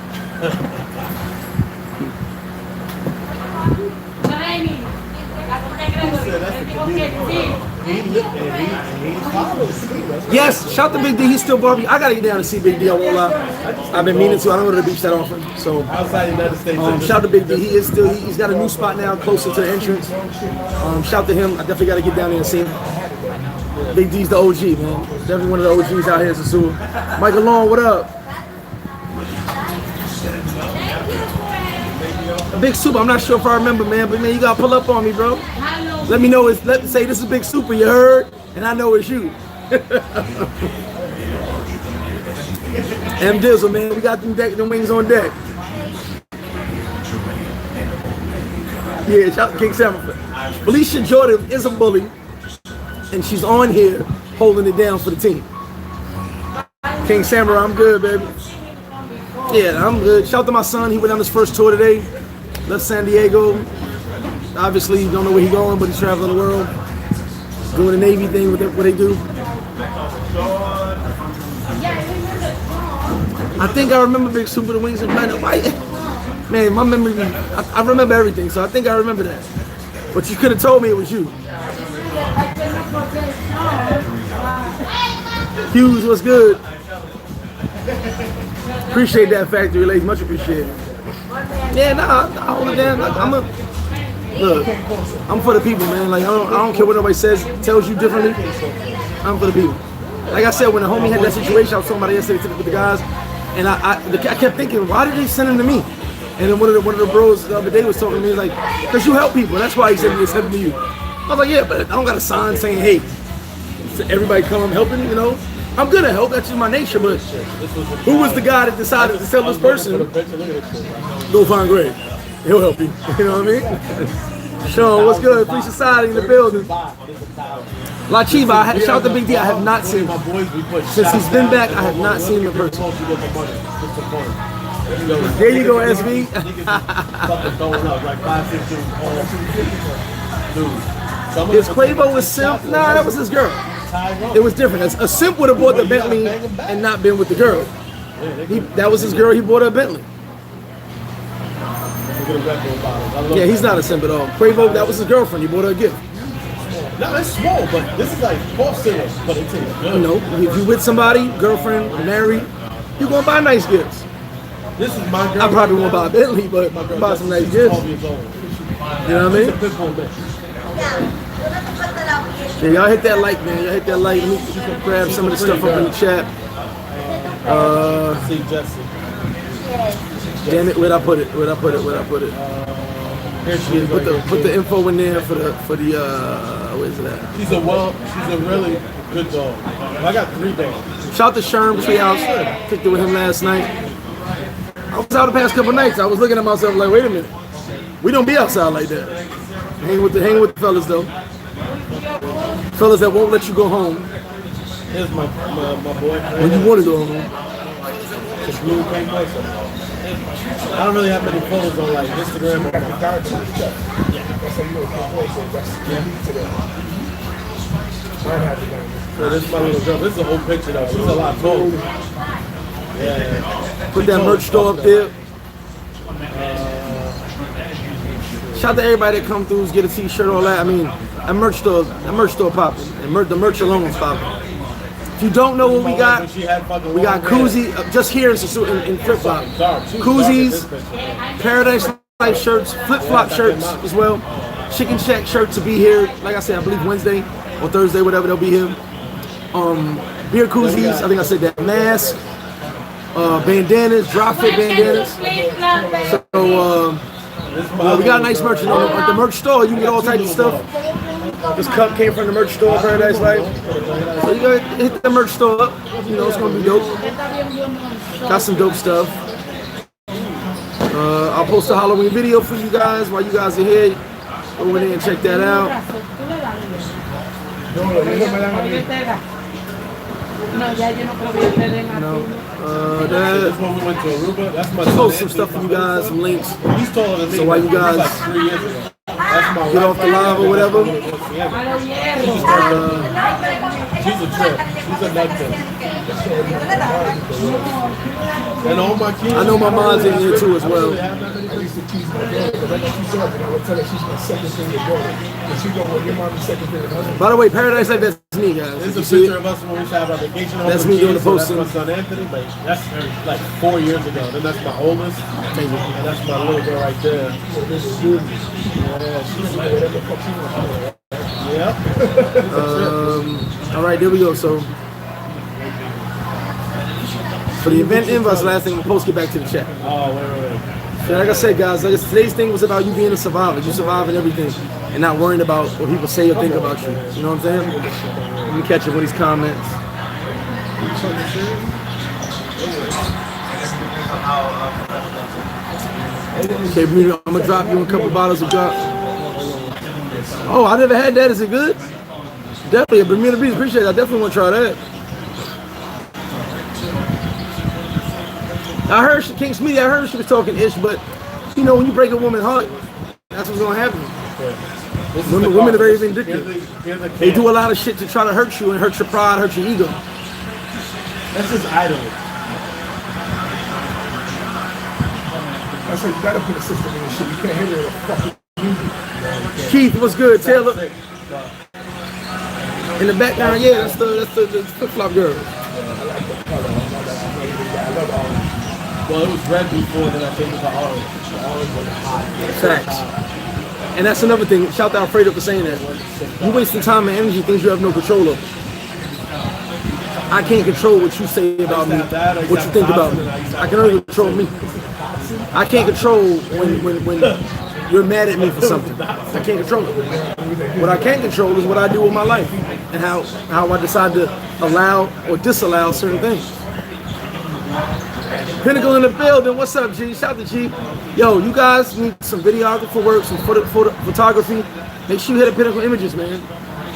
Yes, shout to Big D. He's still barbecue. I gotta get down and see Big D. I won't lie. I've been meaning to. I don't go to the beach that often. So Outside the United States. shout to Big D. He is still. He's got a new spot now, closer to the entrance. Shout to him. I definitely gotta get down there and see him. Big D's the OG, man. Definitely one of the OGs out here in Sosua. Michael Long, what up? Big Super. I'm not sure if I remember, man, but man, you gotta pull up on me, bro. Let me know. Let me say this is Big Super. You heard, and I know it's you. M Dizzle, man, we got them wings on deck. Yeah, shout out to King Samuel. Felicia Jordan is a bully, and she's on here holding it down for the team. King Samurai, I'm good, baby. Yeah, I'm good. Shout out to my son. He went on his first tour today. Left San Diego. Obviously, don't know where he's going, but he's traveling the world. Doing the Navy thing with what they do. I think I remember Big Super, the Wings and Planet White. Man, my memory, I remember everything, so I think I remember that. But you could have told me it was you. Hughes, what's good? Appreciate that factory, ladies. Much appreciated. Yeah, nah, I hold it down. Look, I'm for the people, man. Like I don't care what nobody says, tells you differently. I'm for the people. Like I said, when the homie had that situation, I was talking about it yesterday with the guys, and I kept thinking, why did they send him to me? And then one of the bros the other day was talking to me like, because you help people. That's why he said he sent him to you. I was like, yeah, but I don't got a sign saying, hey, everybody come, I'm helping, you know. I'm gonna help, that's just my nature, but who was the guy that decided to tell this person, go find Greg, he'll help you, you know what I mean? Sean, what's good? Free Society in the building. La Chiva, shout out to Big D, I have not seen him. Since he's been back, I have not seen him in person. There you go, SV. His Quavo was Silk? Nah, that was his girl. It was different. A simp would have bought the Bentley and not been with the girl. That was his girl. He bought her a Bentley. Yeah, he's not a simp at all. Quavo, that was his girlfriend. He bought her a gift. No, it's small, but this is like wholesale, but it's good. You know, if you with somebody, girlfriend, married, you gonna buy nice gifts. This is my girl. I probably won't buy a Bentley, but buy some nice gifts. You know what I mean? Yeah, y'all hit that like, man. Y'all hit that like. You can grab some of the stuff up in the chat. See Jesse. Damn it, where'd I put it? Here she is. Put the info in there for the where's it at? She's a really good dog. I got 3 dogs. Shout to Sherm Treehouse. Kicked it with him last night. I was out the past couple nights. I was looking at myself like, wait a minute. We don't be outside like that. Hanging with the fellas though. Fellas that won't let you go home. Here's my boyfriend. When you want to go home. It's really came closer. I don't really have many photos on like Instagram or my card. So this is my little girl. This is an old picture though. She's a lot taller. Yeah. Put that merch store up there. Shout out to everybody that come through, get a t-shirt, all that. I mean, a merch store popping. And the merch alone is popping. If you don't know what we got koozie just here in flip-flop. Koozies, Paradise Life shirts, flip-flop shirts as well. Chicken Shack shirts will be here, like I said, I believe Wednesday or Thursday, whatever, they'll be here. Beer koozies, I think I said that. Mask, bandanas, drop fit bandanas. So we got nice merch at the merch store. You can get all types of stuff. This cup came from the merch store, Paradise Life. So you gotta hit the merch store up. You know, it's gonna be dope. Got some dope stuff. I'll post a Halloween video for you guys while you guys are here. Go in there and check that out. That's when we went to Aruba. That's my post some stuff for you guys, some links. He's taller than me. So while you guys like 3 years ago. Get off the live or whatever. She's a trip. She's a nut tip. And all my kids. I know my mom's in here too as well. By the way, Paradise Life, that's me, guys. This is a picture of us when we used to have our vacation home. That's me doing the posting. That's my son Anthony, but that's like 4 years ago. Then that's my oldest. And that's my little girl right there. Yeah. All right, there we go. So for the event invites, last thing, I'm supposed to get back to the chat. Oh, wait. So like I said, guys, today's thing was about you being a survivor. You surviving everything and not worrying about what people say or think about you. You know what I'm saying? Let me catch up with these comments. Okay, I'm gonna drop you a couple bottles of drop. Oh, I never had that. Is it good? Definitely, a Bermuda Breeze. Appreciate it. I definitely want to try that. I heard King Smitty. I heard she was talking ish, but you know when you break a woman's heart, that's what's gonna happen. Women are very vindictive. They do a lot of shit to try to hurt you and hurt your pride, hurt your ego. That's just idle. I said you gotta put a system in this shit. You can't hear it fucking music. Keith, what's good? Taylor. In the background, yeah, that's the flip-flop girl. Well, it was red before, then I changed it to orange. Facts. And that's another thing. Shout out Alfredo for saying that. You wasting time and energy, things you have no control over. I can't control what you say about me, what you think about me. I can only control me. I can't control when you're mad at me for something. I can't control it. What I can control is what I do with my life and how I decide to allow or disallow certain things. Pinnacle in the building. What's up, G? Shout out to G. Yo, you guys need some videographer work, some photography. Make sure you hit a Pinnacle Images, man.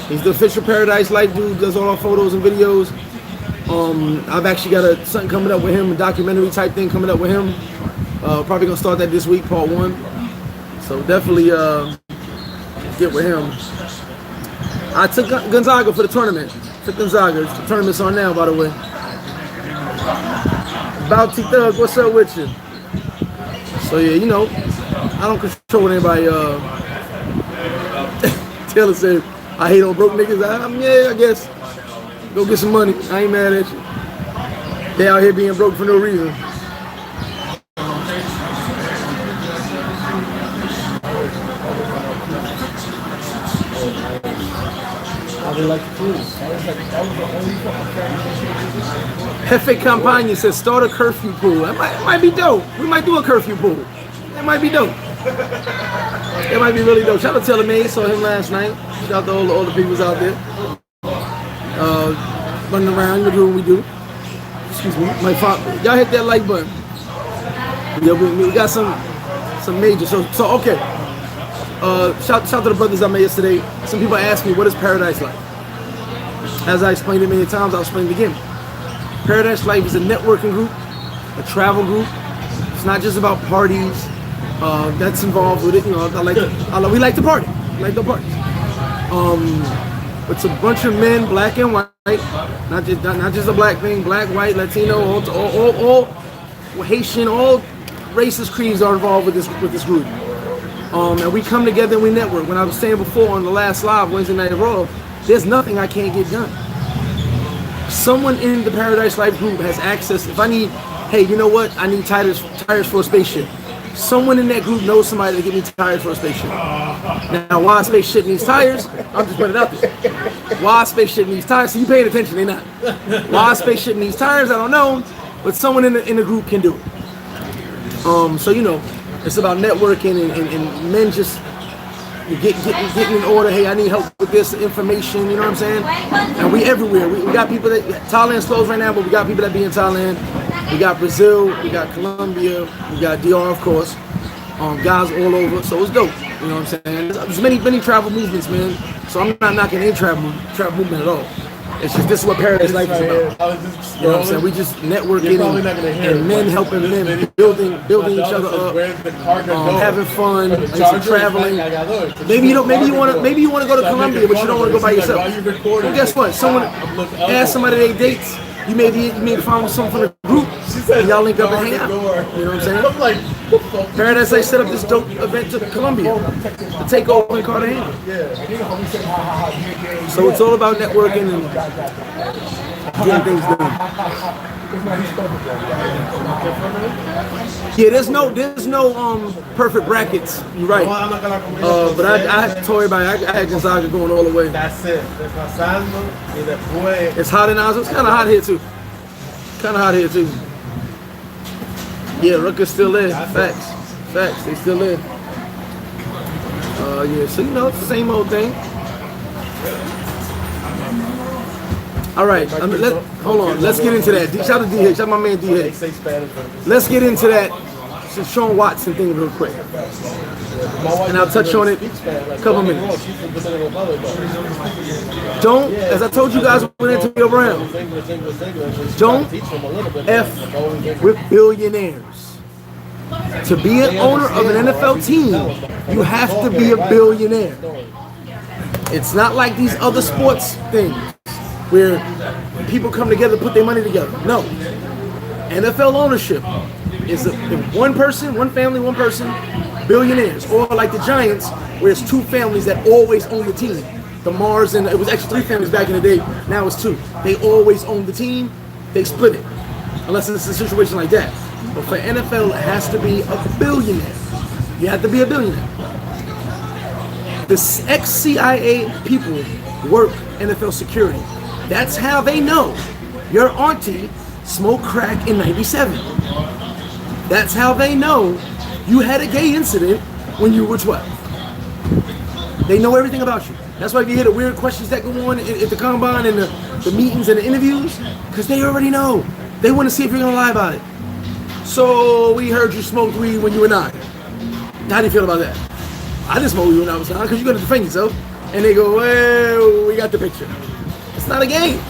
He's the official Paradise Life dude, does all our photos and videos. I've actually got something coming up with him, a documentary type thing coming up with him. Probably gonna start that this week, part 1. So definitely get with him. I took Gonzaga for the tournament. to Gonzaga. The tournament's on now, by the way. Bounty Thug, what's up with you? So yeah, you know, I don't control what anybody. Taylor said, I hate on broke niggas. Yeah, I guess. Go get some money. I ain't mad at you. They out here being broke for no reason. Hefe Campagna says start a curfew pool. That might be dope. We might do a curfew pool. That might be dope. That might be really dope. Shout out to Taylor May. Saw him last night. Shout out to all the peoples out there. Running around, you know what we do. Excuse me. My father. Y'all hit that like button. We got some major. So okay. Shout to the brothers I met yesterday. Some people asked me, what is Paradise Life? As I explained it many times, I'll explain it again. Paradise Life is a networking group, a travel group. It's not just about parties. That's involved with it. You know, we like to party. We like the parties. It's a bunch of men, black and white, not just a black thing, black, white, Latino, all Haitian, all races, creeds are involved with this group. And we come together and we network. When I was saying before on the last live Wednesday night at Raw, there's nothing I can't get done. Someone in the Paradise Life group has access. If I need, hey, you know what? I need tires for a spaceship. Someone in that group knows somebody to get me tires for a spaceship. Now, why a spaceship needs tires? I'm just putting it out there. Why a spaceship needs tires? So you paying attention? They not. Why a spaceship needs tires? I don't know, but someone in the group can do it. So you know, it's about networking and men just getting in order. Hey, I need help with this information. You know what I'm saying? And we everywhere. We got people that Thailand's closed right now, but we got people that be in Thailand. We got Brazil, we got Colombia, we got DR, of course. Guys all over, so it's dope. You know what I'm saying? There's many travel movements, man. So I'm not knocking any travel movement at all. It's just this is what Paradise Life is about. You know what I'm saying? We just networking and men helping men, building each other up, having fun, and traveling. Maybe you want to go to Colombia, but you don't want to go by yourself. Well, guess what? Someone ask somebody their dates. You may find someone from the group, and y'all link up and hang out. You know what I'm saying? Paradise Life set up this dope event to Colombia to take over in Cartagena. So it's all about networking and getting things done. Yeah, there's no perfect brackets. You're right. But I told everybody I had Gonzaga going all the way. That's it. It's hot in Oz. It's kind of hot here too. Yeah, Rutgers still there. Facts. They still there. Yeah. So you know, it's the same old thing. All right, hold on. Let's get into that. Shout out to D-Head. Shout out my man D-Head. Let's get into that Sean Watson thing real quick. And I'll touch on it a couple minutes. Don't, as I told you guys with Antonio Brown, don't F with billionaires. To be an owner of an NFL team, you have to be a billionaire. It's not like these other sports things where people come together, put their money together. No. NFL ownership is one person, one family, one person, billionaires. Or like the Giants, where it's two families that always own the team. The Mars and it was actually three families back in the day. Now it's two. They always own the team. They split it. Unless it's a situation like that. But for NFL, it has to be a billionaire. You have to be a billionaire. The ex-CIA people work NFL security. That's how they know your auntie smoked crack in '97. That's how they know you had a gay incident when you were 12. They know everything about you. That's why you hear the weird questions that go on at the combine and the meetings and the interviews, because they already know. They want to see if you're going to lie about it. So we heard you smoked weed when you were 9. How do you feel about that? I didn't smoke weed when I was 9 because you're going to defend yourself. And they go, well, we got the picture. It's not a game.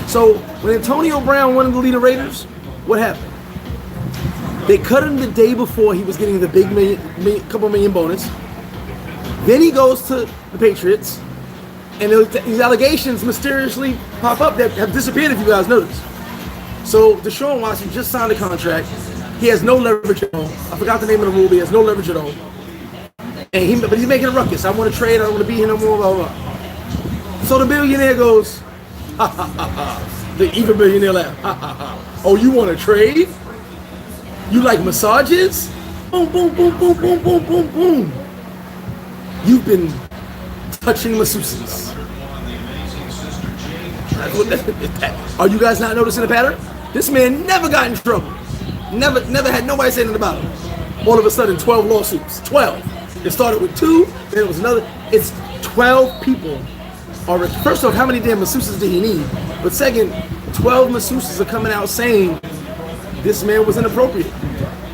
So when Antonio Brown wanted to lead the Raiders, what happened? They cut him the day before he was getting the big couple million bonus. Then he goes to the Patriots, And these allegations mysteriously pop up that have disappeared, if you guys noticed. So Deshaun Watson just signed a contract. He has no leverage at all. I forgot the name of the rule, but he has no leverage at all. But he's making a ruckus. I want to trade. I don't want to be here no more, blah, blah, blah. So the billionaire goes, ha, ha, ha, ha. The evil billionaire laugh, ha, ha, ha. Oh, you want to trade? You like massages? Boom, boom, boom, boom, boom, boom, boom, boom. You've been touching masseuses. Are you guys not noticing the pattern? This man never got in trouble. Never had nobody say anything about him. All of a sudden, 12 lawsuits. 12. It started with 2, then it was another. It's 12 people. First off, how many damn masseuses did he need? But second, 12 masseuses are coming out saying this man was inappropriate.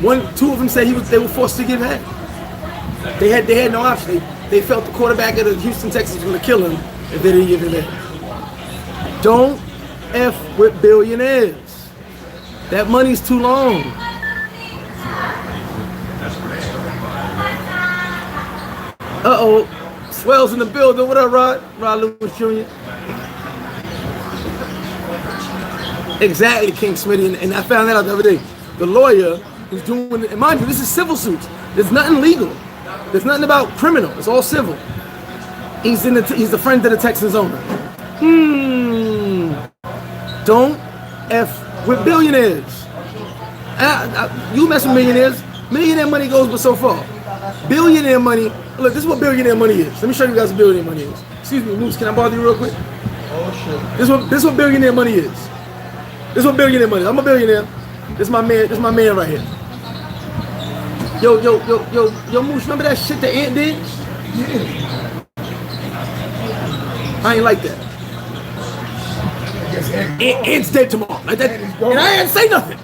2 of them said they were forced to give head. They had no option. They felt the quarterback of the Houston Texans was going to kill him if they didn't give him head. Don't F with billionaires. That money's too long. Uh-oh. Swell's in the building. What up, Rod? Rod Lewis Jr. Exactly, King Smitty. And I found that out the other day. The lawyer who's doing it, and mind you, this is civil suits. There's nothing legal. There's nothing about criminal. It's all civil. He's the friend of the Texans owner. Don't F with billionaires. You mess with millionaires. Millionaire money goes but so far. Billionaire money. Look, this is what billionaire money is. Let me show you guys what billionaire money is. Excuse me, Moose. Can I bother you real quick? Oh shit. This is what billionaire money is. This is what billionaire money is. I'm a billionaire. This is my man. This is my man right here. Yo, Moose. Remember that shit that Ant did? Yeah. I ain't like that. Ant's dead tomorrow. Like that, and I ain't say nothing.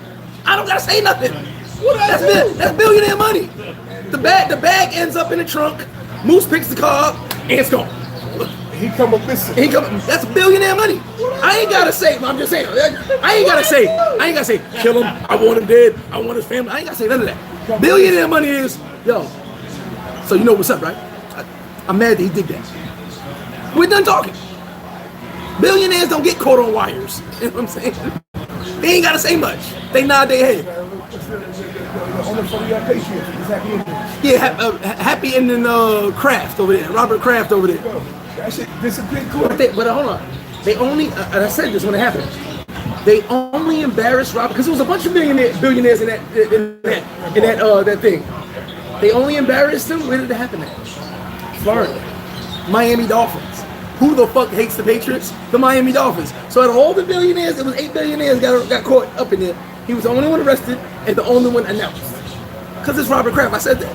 I don't gotta say nothing. That's billionaire money. The bag ends up in the trunk. Moose picks the car up. Ant's gone. He come up missing. That's billionaire money. I ain't gotta say. I'm just saying. I ain't gotta say. Kill him. I want him dead. I want his family. I ain't gotta say none of that. Billionaire money is yo. So you know what's up, right? I'm mad that he did that. We're done talking. Billionaires don't get caught on wires. You know what I'm saying? They ain't gotta say much. They nod their head. Yeah, happy ending Kraft over there. Robert Kraft over there. That shit disappeared quick. But hold on. They only, and I said this when it happened. They only embarrassed Robert because there was a bunch of billionaires in that thing. They only embarrassed him. Where did it happen at? Florida, Miami Dolphins. Who the fuck hates the Patriots? The Miami Dolphins. So out of all the billionaires, it was 8 billionaires got caught up in there. He was the only one arrested and the only one announced. Because it's Robert Kraft. I said that.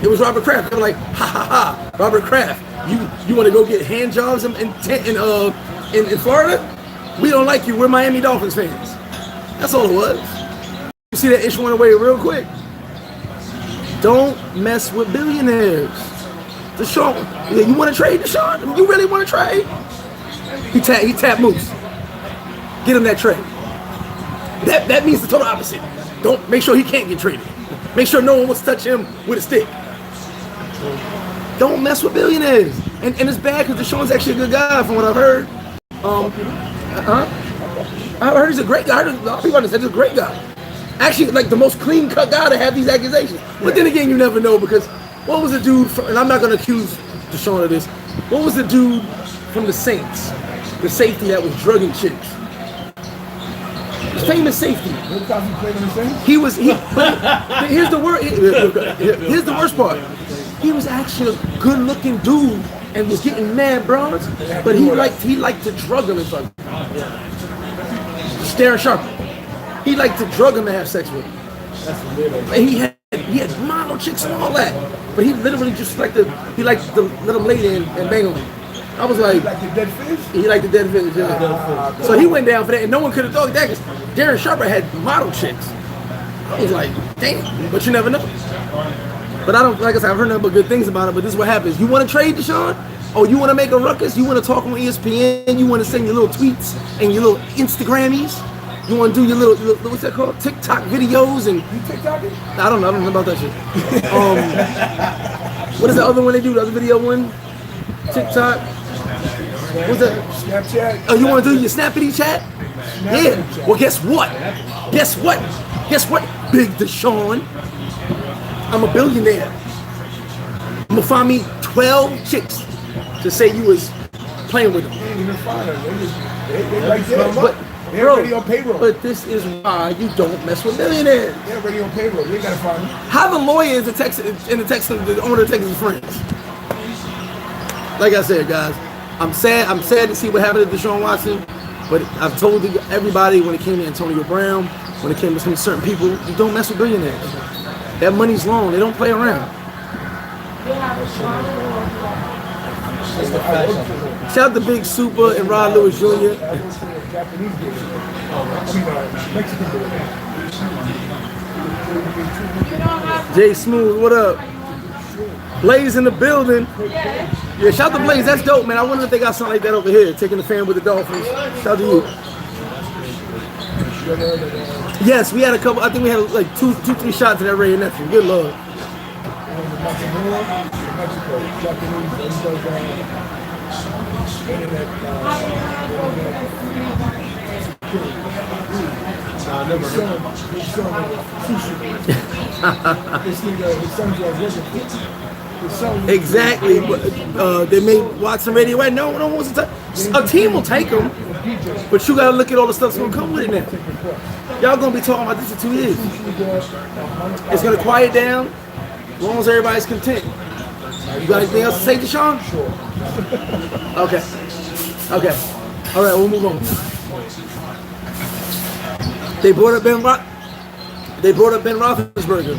It was Robert Kraft. They were like, ha ha ha, Robert Kraft. You want to go get hand jobs in Florida? We don't like you. We're Miami Dolphins fans. That's all it was. You see that issue went away real quick. Don't mess with billionaires. Deshaun, yeah, you want to trade Deshaun? You really want to trade? He tapped Moose. Get him that trade. That means the total opposite. Don't make sure he can't get traded. Make sure no one wants to touch him with a stick. Don't mess with billionaires. And it's bad because Deshaun's actually a good guy from what I've heard. I heard he's a great guy. I heard a lot of people said he's a great guy. Actually, like the most clean-cut guy to have these accusations. But then again, you never know because what was the dude from, and I'm not going to accuse Deshaun of this, what was the dude from the Saints? The safety that was drugging chicks. Famous safety. But here's the worst part. He was actually a good-looking dude and was getting mad bros, but he liked to drug them in front of him. Staring sharp. He liked to drug them and have sex with him. And he had model chicks and all that, but he literally just liked to let them lay there and bang on them. I was like, the dead fish? He liked the dead fish, yeah. So he went down for that, and no one could have thought that because Darren Sharper had model chicks. I was like, damn, but you never know. But I don't, like I said, I've heard nothing but good things about it, but this is what happens. You want to trade Deshaun? Oh, you want to make a ruckus? You want to talk on ESPN? You want to send your little tweets and your little Instagrammies? You want to do your little what's that called? TikTok videos and... You TikToking? I don't know about that shit. What is the other one they do? The other video one? TikTok? What's that? Snapchat. Oh, you want to do your Snappity chat? Yeah. Well, guess what? Guess what? Guess what? Big Deshaun. I'm a billionaire. I'm gonna find me 12 chicks to say you was playing with them. They ain't even find them. They right there. But, They're already on payroll. But this is why you don't mess with millionaires. They're already on payroll. You ain't gotta find them. Have a lawyer the owner of Texas Friends. Like I said, guys, I'm sad to see what happened to Deshaun Watson. But I've told everybody when it came to Antonio Brown, when it came to some certain people, you don't mess with billionaires. That money's long. They don't play around. Shout out to Big Super and Rod Lewis Jr. Jay Smooth, what up? Blaze in the building. Yeah, shout out to Blaze. That's dope, man. I wonder if they got something like that over here, taking the fan with the Dolphins. Shout out to you. Yes, we had a couple. I think we had like two, 3 shots in that Ray and nephew. Good lord. Exactly. They made Watson ready. Right? No one wants to. A team will take him, but you gotta look at all the stuff that's gonna come with it now. Y'all gonna be talking about this for 2 years. It's gonna quiet down as long as everybody's content. You got anything else to say, Deshaun? Sure. Okay. Okay. All right, we'll move on. They brought up Ben Roethlisberger.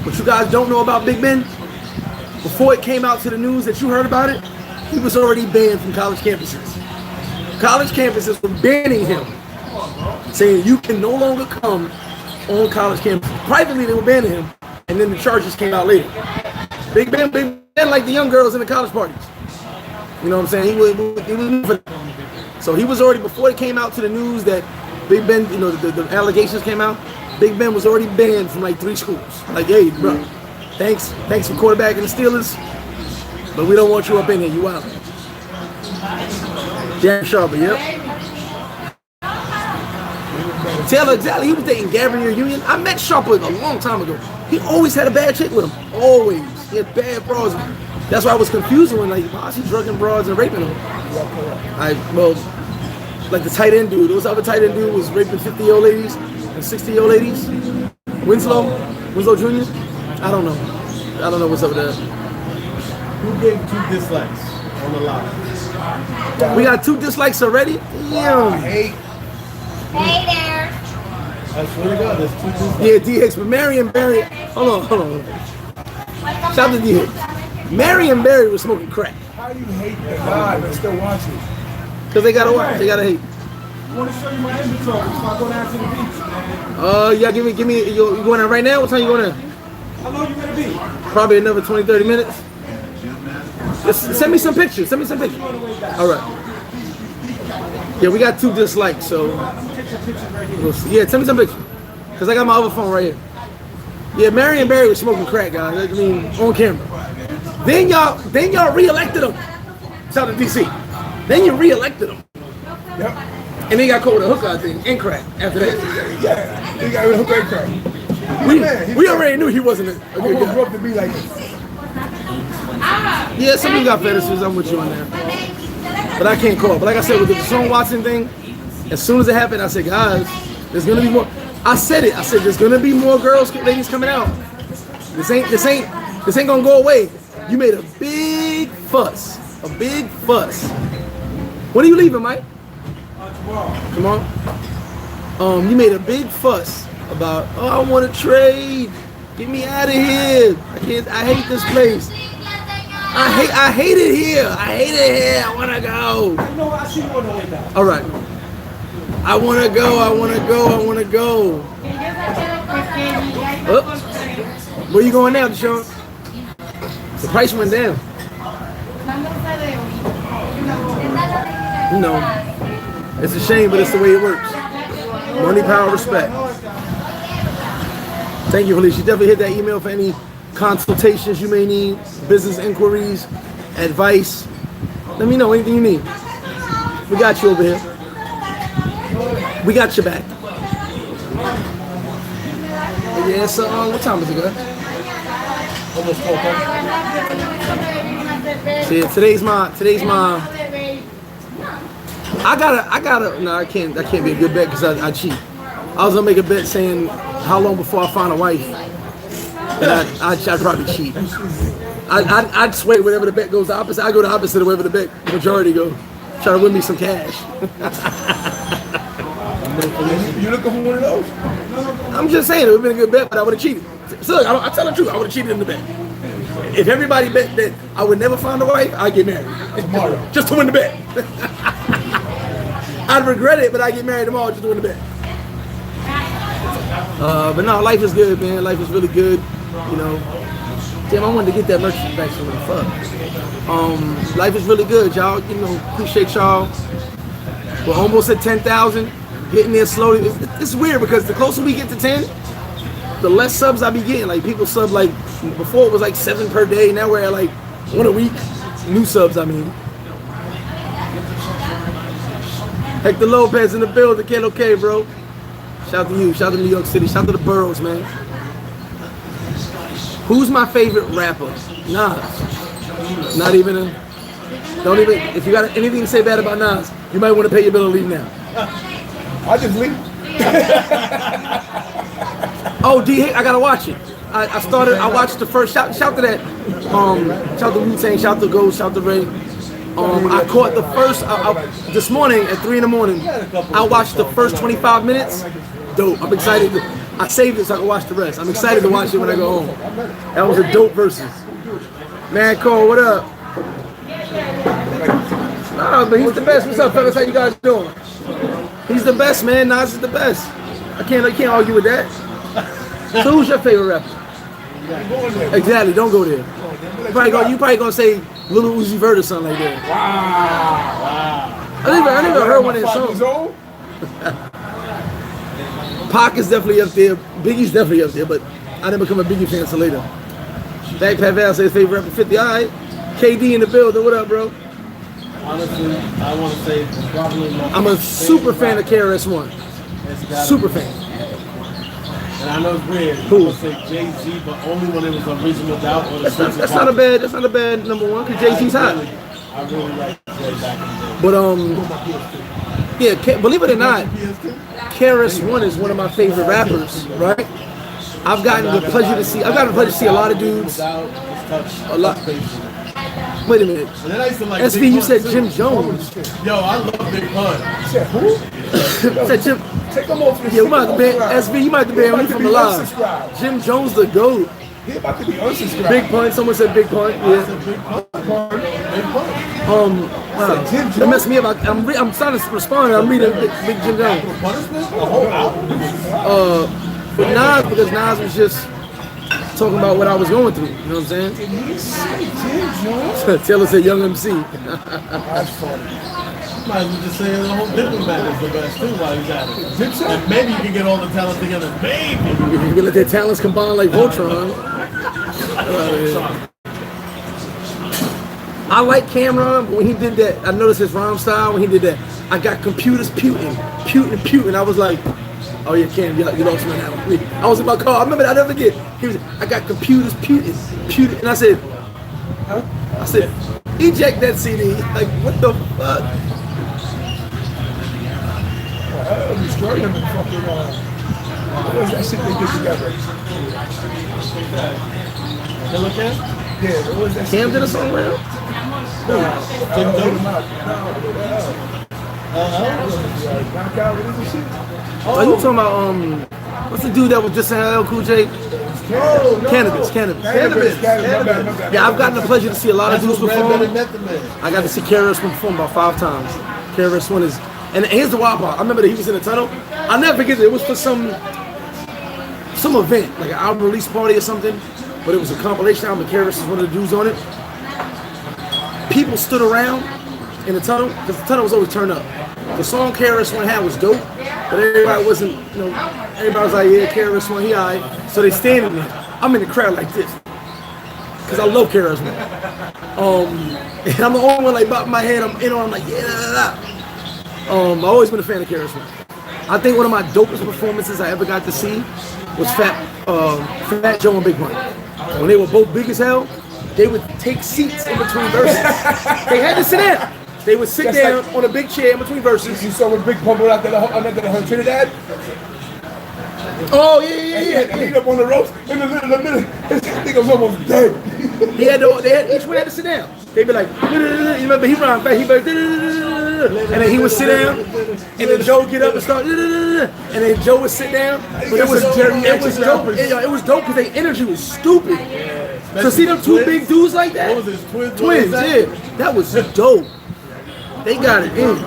What you guys don't know about Big Ben? Before it came out to the news that you heard about it, he was already banned from college campuses. College campuses were banning him, saying you can no longer come on college campuses. Privately, they were banning him, and then the charges came out later. Big Ben like the young girls in the college parties. You know what I'm saying? He was so he was already, before it came out to the news that Big Ben, you know, the allegations came out, Big Ben was already banned from like 3 schools. Like, hey, bro, thanks for quarterbacking the Steelers, but we don't want you up in here. You out. Jack Sharper, yep. Taylor, exactly. He was dating Gabrielle Union. I met Sharper a long time ago. He always had a bad chick with him. Always. He had bad broads. That's why I was confused when, like, why is he drugging broads and raping them? Like the tight end dude. Those other tight end dude was raping 50-year-old ladies and 60-year-old ladies. Winslow Jr. I don't know what's up there. Who gave 2 dislikes on the line? We got 2 dislikes already? Damn. Hey there. I swear to God, there's 2 dislikes. Yeah, DX, but Mary and Barry. Hold on. Shout out to DX. Mary and Barry was smoking crack. How do you hate the God and still watch it? Because they gotta watch. They gotta hate. I want to show you my inventory before I go down to the beach, man. Yeah, give me. You going in right now? What time you going in? How long you gonna be? Probably another 20, 30 minutes. Just send me some pictures. All right. Yeah, we got 2 dislikes, so we'll see. Yeah, send me some pictures. Because I got my other phone right here. Yeah, Mary and Barry was smoking crack, guys. I mean, on camera. Then y'all re-elected them. Shout out to DC. Then you re-elected them. Yep. And then got caught with a hook, I think, and crack after that. Yeah. He got a hook and crack. We already knew he wasn't a I good almost guy. grew up to be like this. Yeah, some of you got fetishes. I'm with you on that. But I can't call. But like I said, with the Deshaun Watson thing, as soon as it happened, I said, guys, there's gonna be more. I said there's gonna be more ladies coming out. This ain't gonna go away. You made a big fuss. When are you leaving, Mike? Tomorrow. You made a big fuss about, oh, I want to trade. Get me out of here. I hate this place. I hate it here. I want to go. No, I see you on the way back. All right. I want to go. Oh. Where you going now, Deshaun? The price went down. No. It's a shame, but it's the way it works. Money, power, respect. Thank you, Felicia. Definitely hit that email for any consultations you may need, business inquiries, advice. Let me know anything you need. We got you over here. We got your back. Yeah, so what time is it, guys? Almost 12. See, today's my I gotta no, I can't be a good bet because I cheat. I was gonna make a bet saying how long before I find a wife. And I'd probably cheat. I'd sway whatever the bet goes the opposite. I go the opposite of wherever the bet majority go. Try to win me some cash. You looking for one of those? I'm just saying it would have been a good bet, but I would have cheated. So look, I tell the truth, I would have cheated in the bet. If everybody bet that I would never find a wife, I'd get married. Tomorrow. Just to win the bet. I'd regret it, but I'd get married tomorrow just to win the bet. But no, life is good, man. Life is really good. You know, damn, I wanted to get that merchandise from the fuck. Life is really good, y'all. You know, appreciate y'all. We're almost at 10,000. Getting there slowly. It's weird because the closer we get to 10, the less subs I be getting. Like people sub like before it was like 7 per day. Now we're at like 1 a week. New subs, I mean. Hector Lopez in the building. Okay, bro. Shout out to you. Shout out to New York City. Shout out to the boroughs, man. Who's my favorite rapper? Nas. Not even a. Don't even. If you got anything to say bad about Nas, you might want to pay your bill and leave now. I just leave. Oh, D, I gotta watch it. I watched the first. Shout to that. Shout to Wu-Tang. Shout to Ghost. Shout to Ray. I caught the first this morning at 3 in the morning. I watched the first 25 minutes. Dope. I'm excited. I saved it so I can watch the rest. I'm excited to watch it when I go home. That was a dope versus. Man, Cole, what up? Nah, but he's the best. What's up, fellas? How you guys doing? He's the best, man. Nas is the best. I can't argue with that. So who's your favorite rapper? Exactly. Don't go there. You probably gonna say Little Uzi Vert or something like that. Wow. I never heard one of his songs. Pac is definitely up there. Biggie's definitely up there, but I didn't become a Biggie fan until later. Backpack Val says favorite rapper 50. All right. KD in the building. What up, bro? Honestly, I want to say probably I'm a super fan of KRS-One. Super fan. And I know it's weird. Who? I would say Jay-Z, but only when it was a reasonable doubt. Or That's not a bad number one because Jay-Z's hot. I really like Jay back in the But day. yeah, believe it or not, KRS-One is one of my favorite rappers, right? I've gotten the pleasure to see a lot of dudes. A lot. Wait a minute. And then I used to like SV, you said Jim Jones. Yo, I love Big Pun. Said who? Said Jim. Take them off. Yeah, we might have to ban SV. You might have to ban me from the live. Jim Jones, the GOAT. He about to be unsubscribed. Big Pun. Someone said Big Pun. Yeah. Big Pun. Wow. That messed me up. I'm starting to respond. I'm reading Big Jim Jones. Punishment? The whole album? But Nas, because Nas was just talking about what I was going through. You know what I'm saying? Taylor said Young MC. That's funny. Might as well just say the whole Diplomat is the best too while he's at it. And maybe you can get all the talent together. Maybe. If you can let their talents combine like Voltron. I like Cameron when he did that. I noticed his rhyme style when he did that. I got computers puting. I was like, oh yeah, Cam, you lost me on that one. I was in my car. I remember. I never forget. He was. I got computers puting, and I said, eject that CD. Like, what the fuck? Destroy him and fucking. What was that shit they did together? Killer Cam? Yeah, what was that? Cam did a song with him. Knockout, what is this shit? Oh, you talking about what's the dude that was just in LL Cool J? Oh, no. Cannabis. My bad. Yeah, I've gotten the pleasure to see a lot of dudes perform. Better Method Man. I got to see KRS-One perform about 5 times. KRS-One is, and here's the wild part. I remember that he was in the tunnel. I'll never forget it. It was for some event, like an album release party or something. But it was a compilation album. And KRS was one of the dudes on it. People stood around in the tunnel because the tunnel was always turned up. The song KRS-One had was dope, but everybody wasn't. Everybody was like, yeah, KRS-One, he alright. So they standing there. I'm in the crowd like this because I love KRS-One. And I'm the only one like bopping my head. I'm like, yeah, I've always been a fan of KRS-One. I think one of my dopest performances I ever got to see was Fat Joe and Big Pun. When they were both big as hell, they would take seats in between verses. They had to sit down. They would sit down on a big chair in between verses. You saw when Big Pun went out there on Trinidad? Oh, yeah. He up on the ropes in the middle. His nigga was almost dead. Each one had to sit down. They'd be like, you remember he ran back, he'd be like, and then he would sit down, and then Joe would get up and start, and then Joe would sit down. But it was dope. It was dope because their energy was stupid. So see them two big dudes like that? What was it, Twins, yeah. That was dope. They got it in.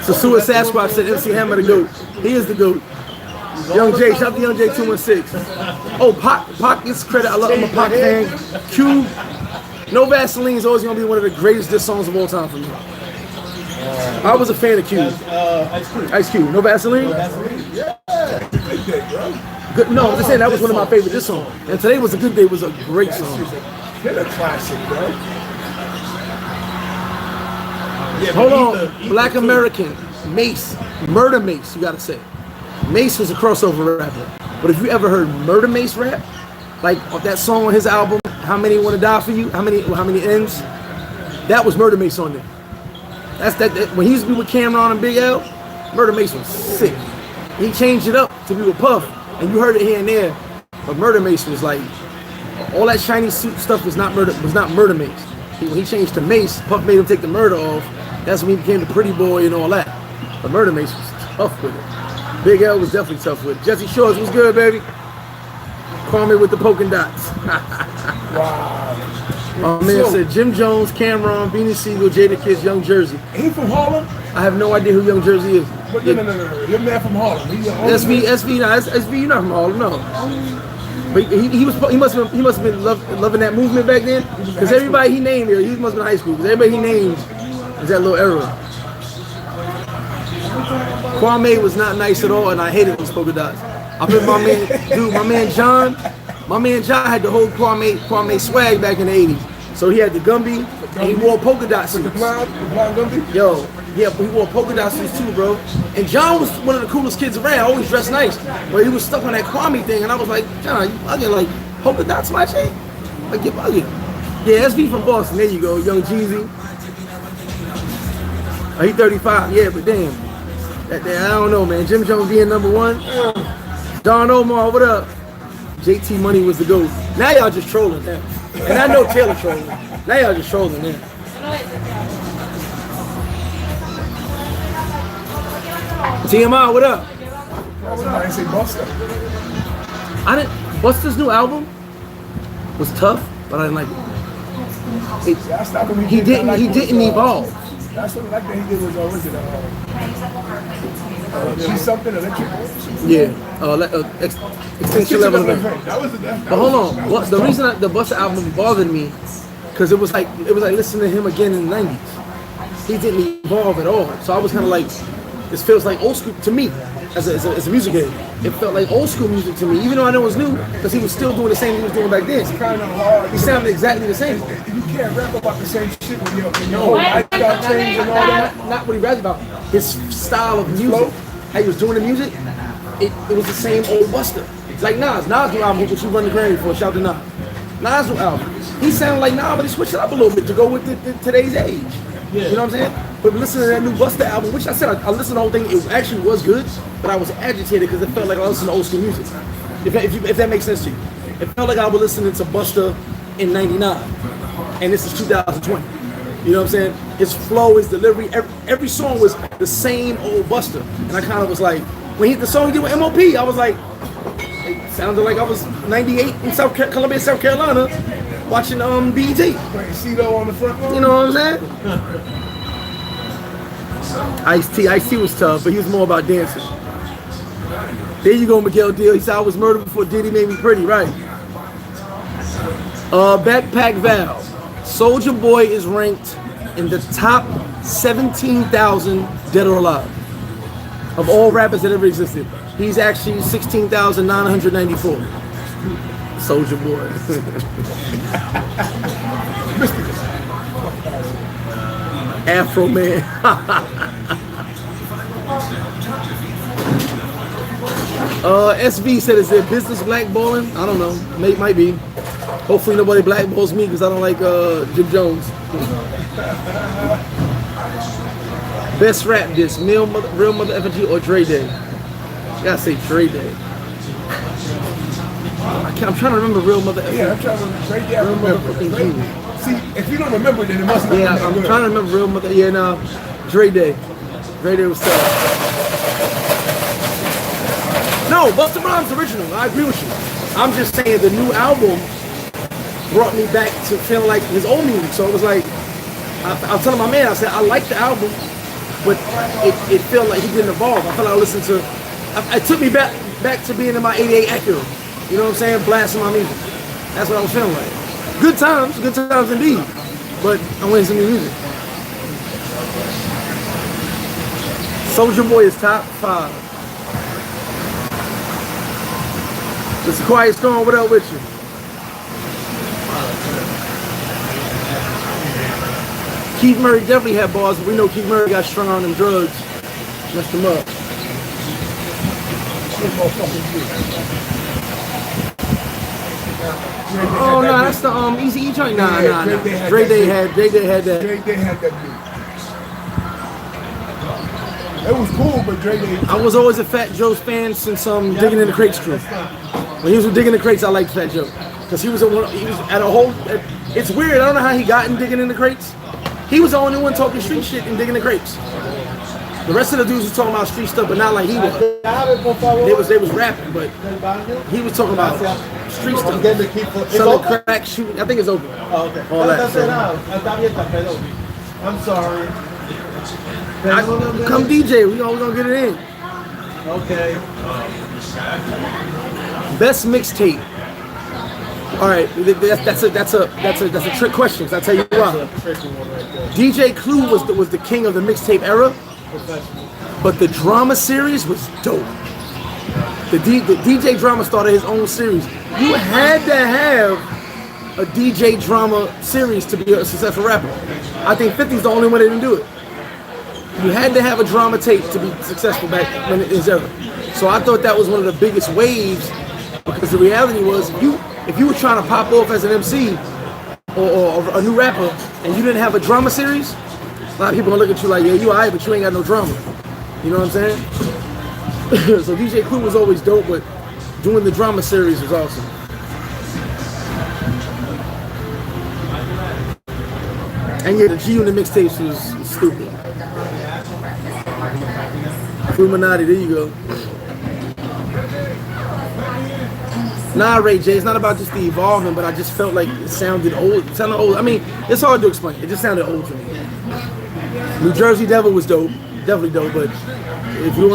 Sosua Sasquatch said MC Hammer the GOAT. He is the GOAT. Young J, shout out to Young J 216. Oh, Pac gets credit. I'm a Pac fan. Q, No Vaseline is always gonna be one of the greatest diss songs of all time for me. I was a fan of Q. Ice Cube. No Vaseline? Yeah. Good. No, I'm just saying that was one of my favorite diss songs. And Today Was a Good Day was a great song. They're a classic, bro. Yeah, Hold on, Black American, Mace, Murder Mace, you gotta say. Mace was a crossover rapper. But if you ever heard Murder Mace rap, like that song on his album, How Many Wanna Die For You, How many ends? That was Murder Mace on there. That's that when he used to be with Cameron and Big L, Murder Mace was sick. He changed it up to be with Puff, and you heard it here and there. But Murder Mace was like, all that shiny suit stuff was not Murder Mace. When he changed to Mace, Puff made him take the murder off. That's when he became the pretty boy and all that. But Murder Mace was tough with it. Big L was definitely tough with it. Jesse Shores was good, baby. Kwame with the polka dots. Wow. Oh man, said Jim Jones, Cameron, Beanie Siegel, Jada Kiss, Young Jersey. He from Harlem? I have no idea who Young Jersey is. But no. Your man from Harlem. SV, you're not from Harlem, no. But he must have been loving that movement back then. Because everybody he named here, he must have been in high school. Because everybody he named was that little era. Kwame was not nice at all, and I hated those polka dots. I bet my man John had the whole Kwame swag back in the 80s. So he had the Gumby, and he wore polka dot suits. The blonde Gumby? Yo, yeah, he wore polka dot suits too, bro. And John was one of the coolest kids around, always dressed nice. But he was stuck on that Kwame thing, and I was like, John, you bugging, like, polka dots, my shit? Like, you're bugging. Yeah, SV from Boston, there you go, Young Jeezy. Oh, he 35, yeah, but damn. I don't know, man. Jim Jones being number one. Don Omar, what up? JT Money was the GOAT. Now y'all just trolling now. And I know Taylor trolling. Now y'all just trolling now. TMI, what up? I didn't say Buster. Busta's new album was tough, but I didn't like it. He didn't evolve. That's what I think he did was She's something electric. Yeah, Extinction Level. But hold on, the reason the Busta album bothered me, because it was like listening to him again in the 90s. He didn't evolve at all, so I was kind of like, this feels like old school to me as a music head. It felt like old school music to me, even though I know it was new, because he was still doing the same thing he was doing back then. It's kind of hard. He sounded exactly the same. You can't rap about the same shit when your whole lifestyle change and all that. Not what he raps about. His style of music, how he was doing the music, it was the same old Busta. It's like Nas new album, which you run the Grammy for. Shout out to Nas. Nas new album. He sounded like Nas, but he switched it up a little bit to go with today's age. You know what I'm saying? But listening to that new Busta album, which I said I listened to the whole thing, it actually was good, but I was agitated because it felt like I was listening to old school music. If that makes sense to you. It felt like I was listening to Busta in 99, and this is 2020. You know what I'm saying? His flow, his delivery, every song was the same old Busta. And I kind of was like, when the song he did with MOP, I was like, it sounded like I was 98 in Columbia, South Carolina, watching BET. Playing CeeLo on the front row. You know what I'm saying? Ice-T was tough, but he was more about dancing. There you go, Miguel Deal. He said I was murdered before Diddy made me pretty, right? Backpack Val. Soulja Boy is ranked in the top 17,000 dead or alive of all rappers that ever existed. He's actually 16,994. Soulja Boy. Mr. Afro Man. SV said, is there business blackballing? I don't know. Might be. Hopefully nobody blackballs me because I don't like Jim Jones. Best rap diss, Real Mother FG or Dre Day? You gotta say Dre Day. I'm trying to remember Real Mother FG. Yeah, I'm trying to remember Dre Day. I remember. See, if you don't remember, then it must not be I'm that good. trying to remember Real Mother. Yeah, no. Dre Day. Dre Day was tough. No, Busta Rhymes original. I agree with you. I'm just saying the new album brought me back to feeling like his old music. So it was like, I was telling my man, I said, I like the album, but it felt like he didn't evolve. I felt like I listened to, it took me back to being in my 88 Acura. You know what I'm saying? Blasting my music. That's what I was feeling like. Good times indeed. But I wanted some new music. Soulja Boy is top 5. Mr. Quiet Storm, what up with you? Keith Murray definitely had bars, but we know Keith Murray got strung on them drugs. Messed him up. Oh no, that's the Easy E joint. Nah. Dre Day had that. Dre Day had that beat. It was cool, but Dre Day. I was always a Fat Joe's fan since Digging in the Crates crew. When he was with Digging in the Crates, I liked Fat Joe because he was at a whole. It's weird. I don't know how he got in Digging in the Crates. He was the only one talking street shit in Digging the Crates. The rest of the dudes was talking about street stuff, but not like he was. They was rapping, but he was talking about street stuff. Selling crack, shooting. I think it's open. Oh, okay. All that. I'm sorry. Come DJ, we gonna get it in. Okay. Best mixtape. All right, that's a trick question. I'll tell you why. DJ Clue was the king of the mixtape era, but the drama series was dope. The DJ drama started his own series. You had to have a DJ drama series to be a successful rapper. I think 50's the only one that didn't do it. You had to have a drama tape to be successful back when it is ever. So I thought that was one of the biggest waves because the reality was if you were trying to pop off as an MC or a new rapper and you didn't have a drama series, a lot of people gonna look at you like, yeah, you alright, but you ain't got no drama. You know what I'm saying? So DJ Clue was always dope, but doing the drama series was awesome. And yeah, the G Unit mixtapes was stupid. Illuminati, there you go. Nah, Ray J, it's not about just the evolving, but I just felt like it sounded old. It sounded old. I mean, it's hard to explain. It just sounded old to me. New Jersey Devil was dope, definitely dope. But if you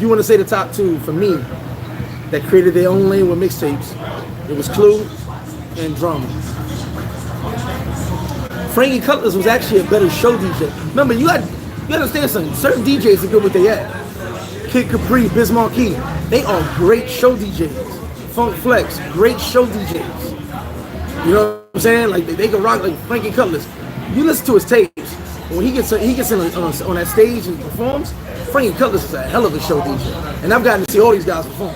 want to say the top two for me that created their own lane with mixtapes, it was Clue and Drama. Frankie Cutlass was actually a better show DJ. Remember, you understand something. Certain DJs are good with their ad. Kid Capri, Biz Marquee, they are great show DJs. Funk Flex, great show DJs. You know what I'm saying? Like they can rock like Frankie Cutlass. You listen to his tapes. When he gets in on that stage and performs, Frankie Cutlass is a hell of a show DJ. And I've gotten to see all these guys perform.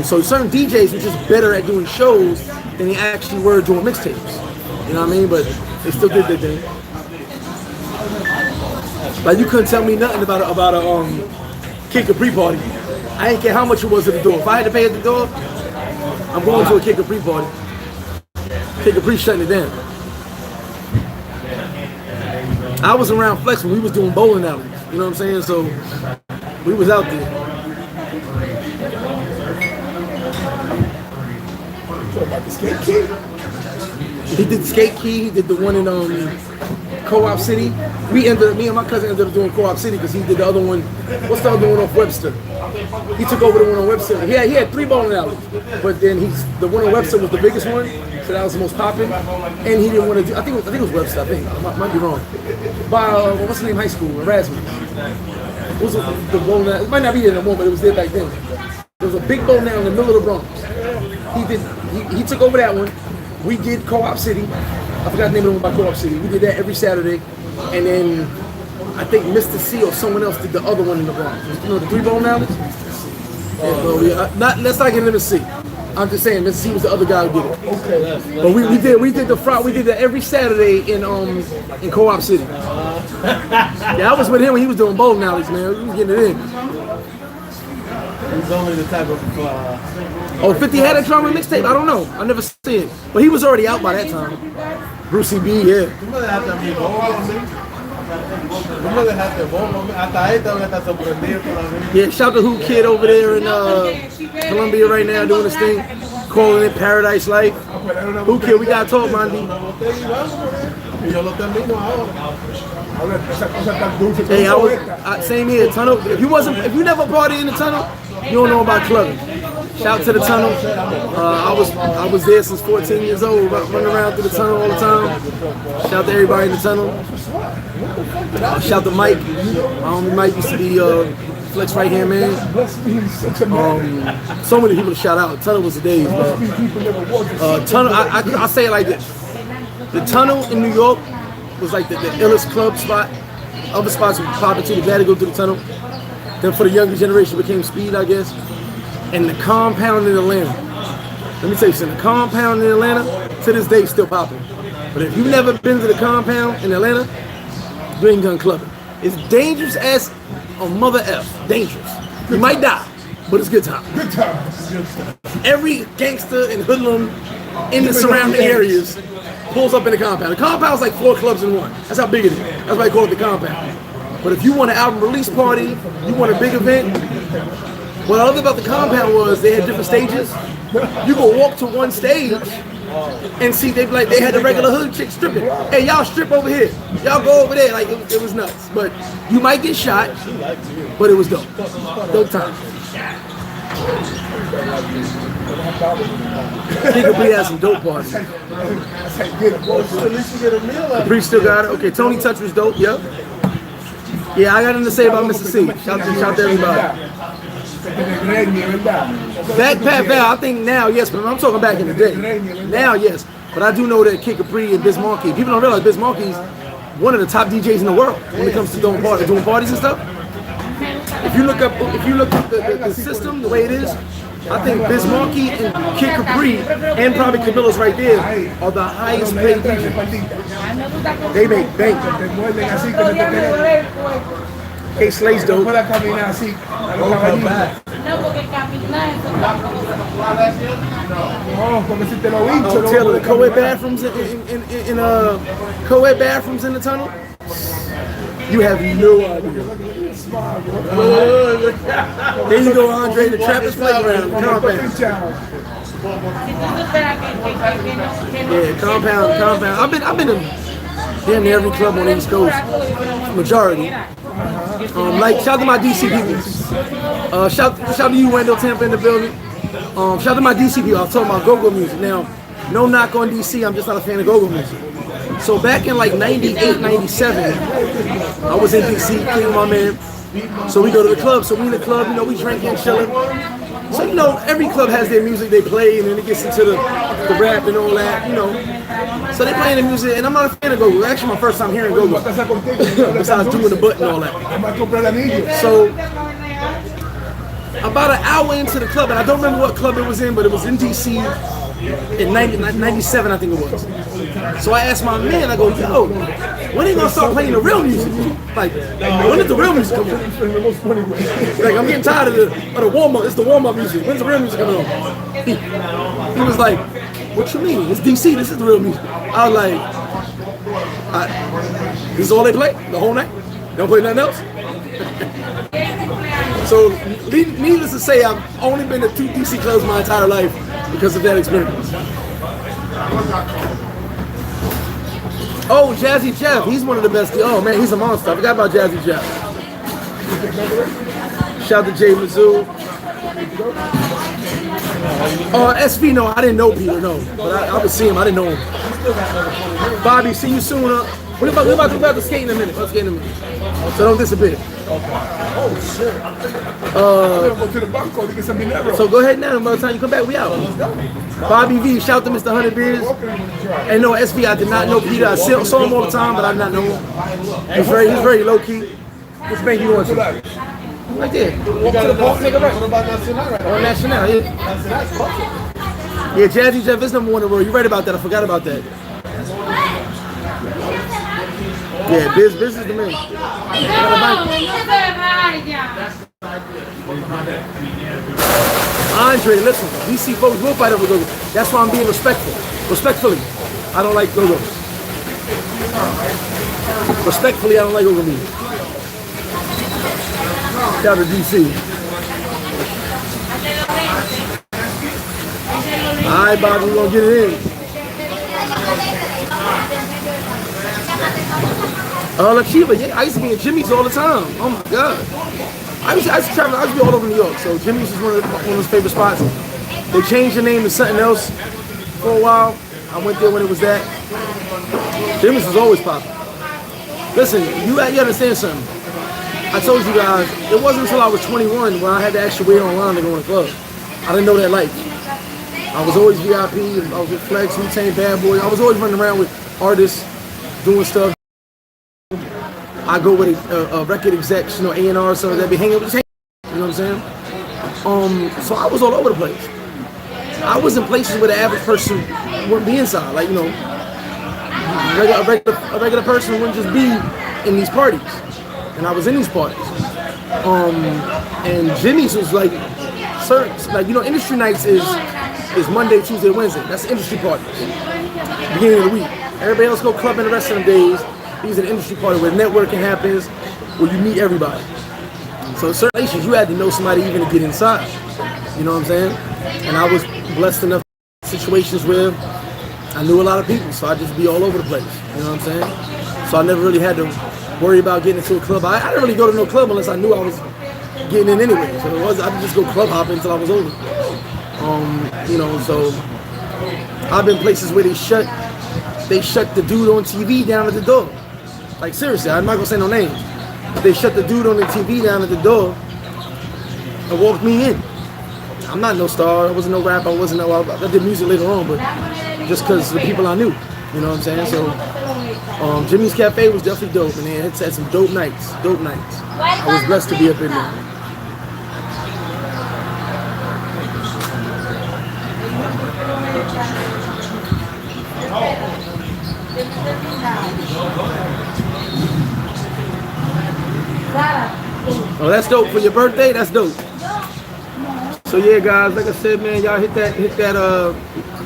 So certain DJs were just better at doing shows than they actually were doing mixtapes. You know what I mean? But they still did their thing. Like you couldn't tell me nothing about a Kid Capri party. I didn't care how much it was at the door. If I had to pay at the door, I'm going to a Kid Capri party. Kid Capri shutting it down. I was around Flex when we was doing bowling alleys. You know what I'm saying? So we was out there. About the Skate Key? He did Skate Key. He did the one in Co-op City. Me and my cousin ended up doing Co-op City because he did the other one. What's the other one off Webster? He took over the one on Webster. He had 3 bowling alleys, but then the one on Webster was the biggest one, so that was the most popular. And he didn't want to do. I think it was Webster. I think I might be wrong. By what's the name? High school, Erasmus. What was the bowling alley? It might not be there no more, but it was there back then. There was a big bowling alley in the middle of the Bronx. He took over that one. We did Co-op City. I forgot the name of the one by Co-op City. We did that every Saturday. and then I think Mr. C or someone else did the other one in the Bronx. You know the 3 Bone Alleys? Let's not get into C. I'm just saying, Mr. C was the other guy who did it. Okay. But we did that every Saturday in Co-op City. Yeah, I was with him when he was doing bowling alleys, man. We was getting it in. He's only the type of. 50 had a drama mixtape. I don't know. I never seen it, but he was already out by that time. Brucey B, yeah. Tú me dejaste a mí, tú me dejaste bobo. Hasta ahí tengo que estar sorprendido todavía. Yeah, shout to Who Kid over there in Colombia right now doing his thing, calling it Paradise Life. Who Kid, we gotta talk, Mandy. Y yo lo termino ahora. Esa cosa tan dulce. Hey, same here, Tunnel. If you never partied in the Tunnel, you don't know about clubbing. Shout to the Tunnel. I was there since 14 years old, running around through the Tunnel all the time. Shout to everybody in the Tunnel. Shout to Mike. My homie Mike used to be Flex right hand man. So many people to shout out. Tunnel was the days, man. Tunnel. I say it like this: the Tunnel in New York was like the illest club spot. Other spots were popping too. Glad to go through the Tunnel. Then for the younger generation, it became Speed, I guess. And the Compound in Atlanta. Let me tell you something. The Compound in Atlanta, to this day, still popping. But if you've never been to the Compound in Atlanta, you ain't done clubbing. It's dangerous as a mother F. Dangerous. You might die, but it's good time. Good time. Every gangster and hoodlum in the surrounding areas pulls up in the Compound. The Compound's like 4 clubs in one. That's how big it is. That's why they call it the Compound. But if you want an album release party, you want a big event, what I loved about the Compound was they had different stages. You could walk to one stage and see they had the regular hood chick stripping. Hey, y'all strip over here. Y'all go over there. Like it was nuts. But you might get shot, but it was dope. Dope time. Think Capri had some dope parties. Capri still got it. Okay, Tony Touch was dope. Yep. Yeah, I got nothing to say about Mr. C. Shout to everybody. Back Pat Val, I think now, yes, but I'm talking back in the day. Now, yes. But I do know that Kid Capri and Biz Markie, people don't realize Biz Markie's one of the top DJs in the world when it comes to doing parties and stuff. If you look up the system, the way it is, I think Biz Markie and Kid Capri and probably Camilla's right there are the highest paid DJs. They make bank. Hey, Slay's dope. No, porque caminar Oh, Taylor, the co-ed bathrooms in co-ed bathrooms in the Tunnel. You have no idea. There you go, Andre, the Trappers Playground, Compound. Yeah, Compound. I've been in damn near every club on the East Coast, majority. Like shout out to my DC people. Shout to you, Wendell Tampa in the building. Shout out to my DC people. I was talking about go-go music. Now, no knock on DC. I'm just not a fan of go-go music. So back in like 98, 97, I was in DC, king of my man. So we go to the club. So we in the club, we drinking, chilling. So every club has their music they play, and then it gets into the rap and all that, So they playing the music, and I'm not a fan of go-go. Actually, my first time hearing go-go. Besides doing the butt and all that. So about an hour into the club, and I don't remember what club it was in, but it was in DC in 97, I think it was. So I asked my man, I go, yo, when they gonna start playing the real music? Like, when did the real music come on? Like, I'm getting tired of the warm-up. It's the warm-up music. When's the real music coming on? He was like, what you mean? It's DC. This is the real music. I was like, this is all they play the whole night? Don't play nothing else? So, needless to say, I've only been to 2 DC clubs my entire life because of that experience. Oh, Jazzy Jeff, he's one of the best. Oh man, he's a monster. I forgot about Jazzy Jeff. Shout out to Jay Mizzou. SV, no, I didn't know Peter, no. But I would see him, I didn't know him. Bobby, see you soon. We're about to skate in a minute. Let's skate in a minute. So don't disappear. Oh shit. I'm gonna go to the barcode to get some dinero. So go ahead now. By the time you come back, we out. Bobby V, shout to Mr. 100 Beers. And no, SV, I did not know Peter. I saw him all the time, but I did not know him. He's very low key. Which bank you going to? Right there. Walk to the park, nigga, right? What about Nacional right now? On National, yeah. That's culture. Yeah, Jazzy Jeff is number one in the world. You're right about that. I forgot about that. Yeah, Biz is the man. Andre, listen, DC folks will fight over Gogo. That's why I'm being respectful. Respectfully, I don't like Gogo. Respectfully, I don't like Gogo me. Shout out to DC. Alright, Bobby, we're gonna get it in. La Chiva, yeah, I used to be in Jimmy's all the time. Oh my God. I used to travel, I used to be all over New York, so Jimmy's is one of those favorite spots. They changed the name to something else for a while. I went there when it was that. Jimmy's was always popping. Listen, you understand something. I told you guys, it wasn't until I was 21 when I had to actually wait online to go in the club. I didn't know that life. I was always VIP, I was with Flex, Wu-Tang, Bad Boy. I was always running around with artists, doing stuff. I go with a record execs, you know, A&R, so that be hanging with the you know what I'm saying? So I was all over the place. I was in places where the average person wouldn't be inside. Like, you know, a regular person wouldn't just be in these parties. And I was in these parties. And Jimmy's was like, you know, industry nights is Monday, Tuesday, Wednesday. That's industry parties. Beginning of the week. Everybody else go clubbing the rest of them days. These are the industry party where networking happens, where you meet everybody. So in certain places, you had to know somebody even to get inside. You know what I'm saying? And I was blessed enough situations where I knew a lot of people, so I just be all over the place. You know what I'm saying? So I never really had to worry about getting into a club. I didn't really go to no club unless I knew I was getting in anyway. So I could just go club hopping until I was over. You know, so I've been places where they shut the dude on TV down at the door. Like seriously, I'm not gonna say no names. They shut the dude on the TV down at the door and walked me in. I'm not no star. I wasn't no rapper. I did music later on, but just because the people I knew. You know what I'm saying? So Jimmy's Cafe was definitely dope, and it had some dope nights. I was blessed to be up in there. Oh, that's dope for your birthday. That's dope. So yeah, guys, like I said, man, y'all hit that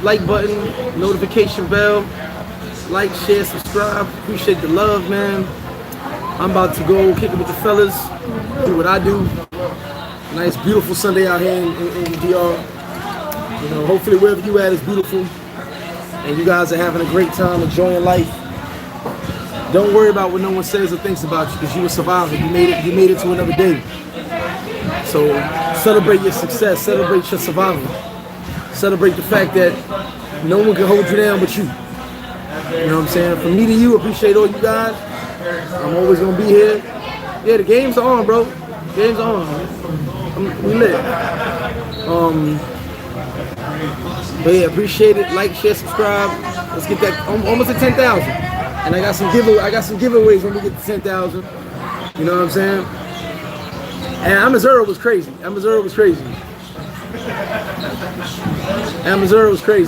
like button, notification bell, like, share, subscribe. Appreciate the love, man. I'm about to go kick it with the fellas, do what I do. Nice, beautiful Sunday out here in DR. You know, hopefully wherever you at is beautiful, and you guys are having a great time, enjoying life. Don't worry about what no one says or thinks about you, because you were surviving. You made it to another day. So celebrate your success, celebrate your survival. Celebrate the fact that no one can hold you down but you. You know what I'm saying? From me to you, appreciate all you guys. I'm always gonna be here. Yeah, the game's on, bro. Game's on. We lit. But yeah, appreciate it. Like, share, subscribe. Let's get that almost to 10,000. And I got some giveaways when we get to 10,000. You know what I'm saying? And Amazura was crazy. Amazura was crazy,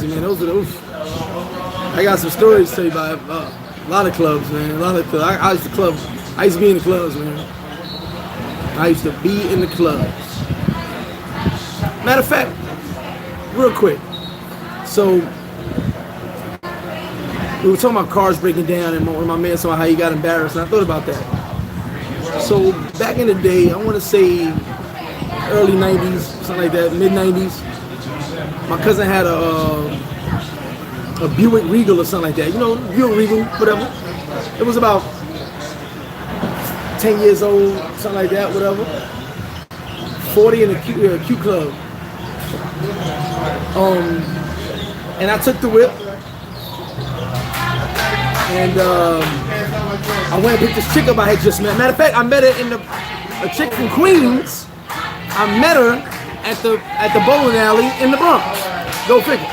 man. Those are the oof. I got some stories to tell you about a lot of clubs, man. A lot of clubs. I used to be in the clubs, man. I used to be in the clubs. Matter of fact, real quick. So we were talking about cars breaking down, and my man saw how he got embarrassed, and I thought about that. So back in the day, I want to say early 90s, something like that, mid 90s, my cousin had a Buick Regal or something like that. You know, Buick Regal, whatever. It was about 10 years old, something like that, whatever. 40 in a Q Club. And I took the whip. And I went and picked this chick up I had just met. Matter of fact, I met her in a chick from Queens. I met her at the bowling alley in the Bronx. Go figure.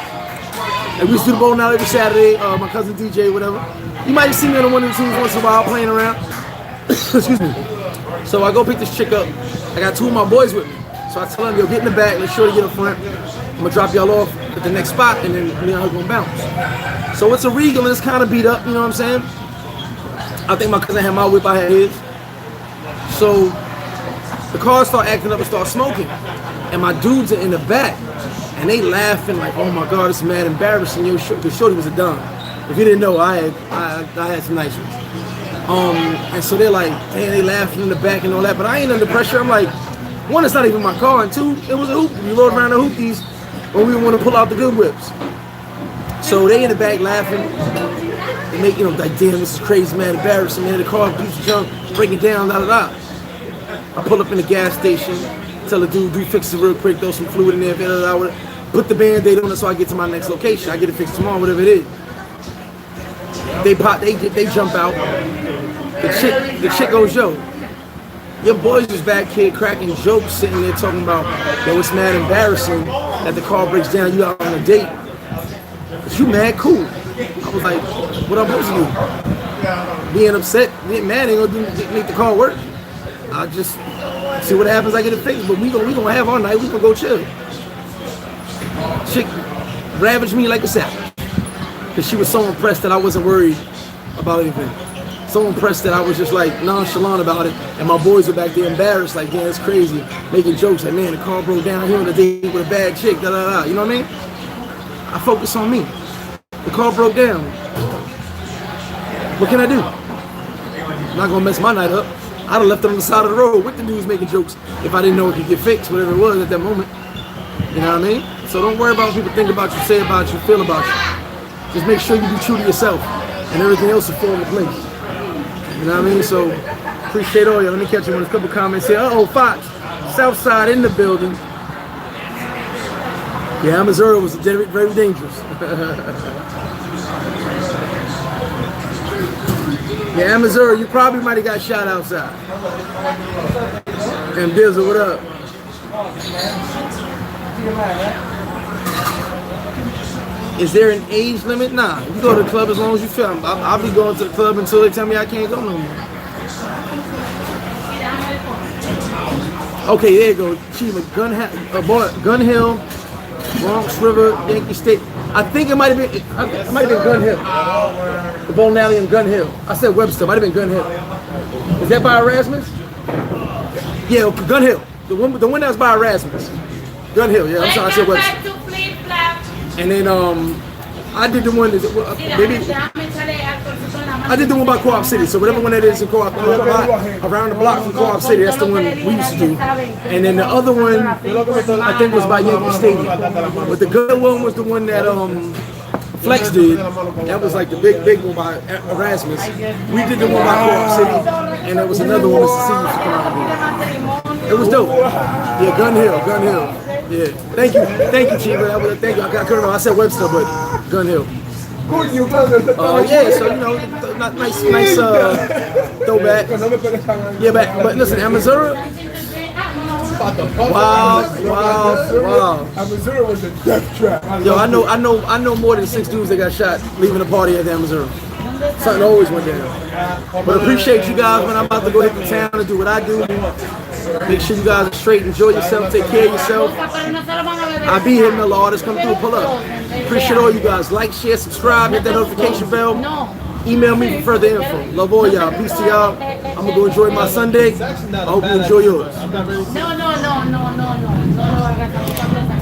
And we used to do the bowling alley every Saturday. My cousin DJ, whatever. You might see me on the 1 and 2s once in a while playing around. Excuse me. So I go pick this chick up. I got 2 of my boys with me. So I tell them, yo, get in the back. Let's sure to get up front. I'm gonna drop y'all off at the next spot, and then me and her gonna bounce. So it's a Regal, and it's kind of beat up. You know what I'm saying? I think my cousin had my whip, I had his. So the cars start acting up and start smoking. And my dudes are in the back. And they laughing like, oh my God, it's mad embarrassing. Yo, because Shorty was a dumb. If you didn't know, I had some nice ones. And so they're like, damn, they laughing in the back and all that. But I ain't under pressure. I'm like, 1, it's not even my car. And 2, it was a hoop. We rode around the hoopies when we want to pull out the good whips. So they in the back laughing. They make, like, damn, this is crazy, man, embarrassing, man. The car beats junk, break it down, da da da. I pull up in the gas station, tell the dude, fix it real quick, throw some fluid in there, da da da. Put the Band-Aid on it so I get to my next location. I get it fixed tomorrow, whatever it is. They jump out. The chick goes, yo, your boys was back here cracking jokes, sitting there talking about, yo, it's mad embarrassing that the car breaks down, you out on a date. But you mad cool. I was like, what I'm supposed to do? Being upset, getting mad ain't gonna make the car work. I just see what happens, I get it fixed, but we gonna have our night, we gonna go chill. Chick ravaged me like a savage. Because she was so impressed that I wasn't worried about anything. So impressed that I was just like nonchalant about it, and my boys were back there embarrassed, like, yeah, it's crazy, making jokes like, man, the car broke down here on the date with a bad chick, da da da. You know what I mean? I focus on me. The car broke down. What can I do? I'm not gonna mess my night up. I'd have left it on the side of the road with the dudes making jokes if I didn't know it could get fixed, whatever it was at that moment. You know what I mean? So don't worry about what people think about you, say about you, feel about you. Just make sure you be true to yourself, and everything else will fall into place. You know what I mean? So appreciate all y'all. Let me catch you on a couple comments here. Uh-oh, Fox, Southside in the building. Yeah, Missouri was very, very dangerous. Yeah, Missouri, you probably might have got shot outside. And Bizzle, what up? Is there an age limit? Nah, you go to the club as long as you feel. I'll be going to the club until they tell me I can't go no more. Okay, there you go. Chiba, Gun Hill, Bronx River, Yankee State. I think it might have been Gun Hill. The bowling alley in Gun Hill. I said Webster, might have been Gun Hill. Is that by Erasmus? Yeah, Gun Hill. The one that was by Erasmus. Gun Hill, yeah, I'm sorry, I said Webster. And then I did the one I did the one by Co-op City. So whatever one that is in Co-op, around the block from Co-op City, that's the one we used to do. And then the other one I think was by Yankee Stadium. But the good one was the one that Flex did. That was like the big one by Erasmus. We did the one by Co-op City, and there was another one Mr. C used to come out and do. It was dope. Yeah, Gun Hill. Yeah, thank you, Chiba. Thank you. I couldn't know. I said Webster, but Gun Hill. Yeah, so you know, nice throwback. Yeah, but listen, Missouri. Wow. Missouri was a death trap. Yo, I know more than 6 dudes that got shot leaving the party at Missouri. Something always went down. But appreciate you guys when I'm about to go hit the town and do what I do. Make sure you guys are straight, enjoy yourself, take care of yourself. I be here, Miller Artists, come through, pull up. Appreciate all you guys. Like, share, subscribe, hit that notification bell. Email me for further info. Love all y'all. Peace to y'all. I'm gonna go enjoy my Sunday. I hope you enjoy yours. No.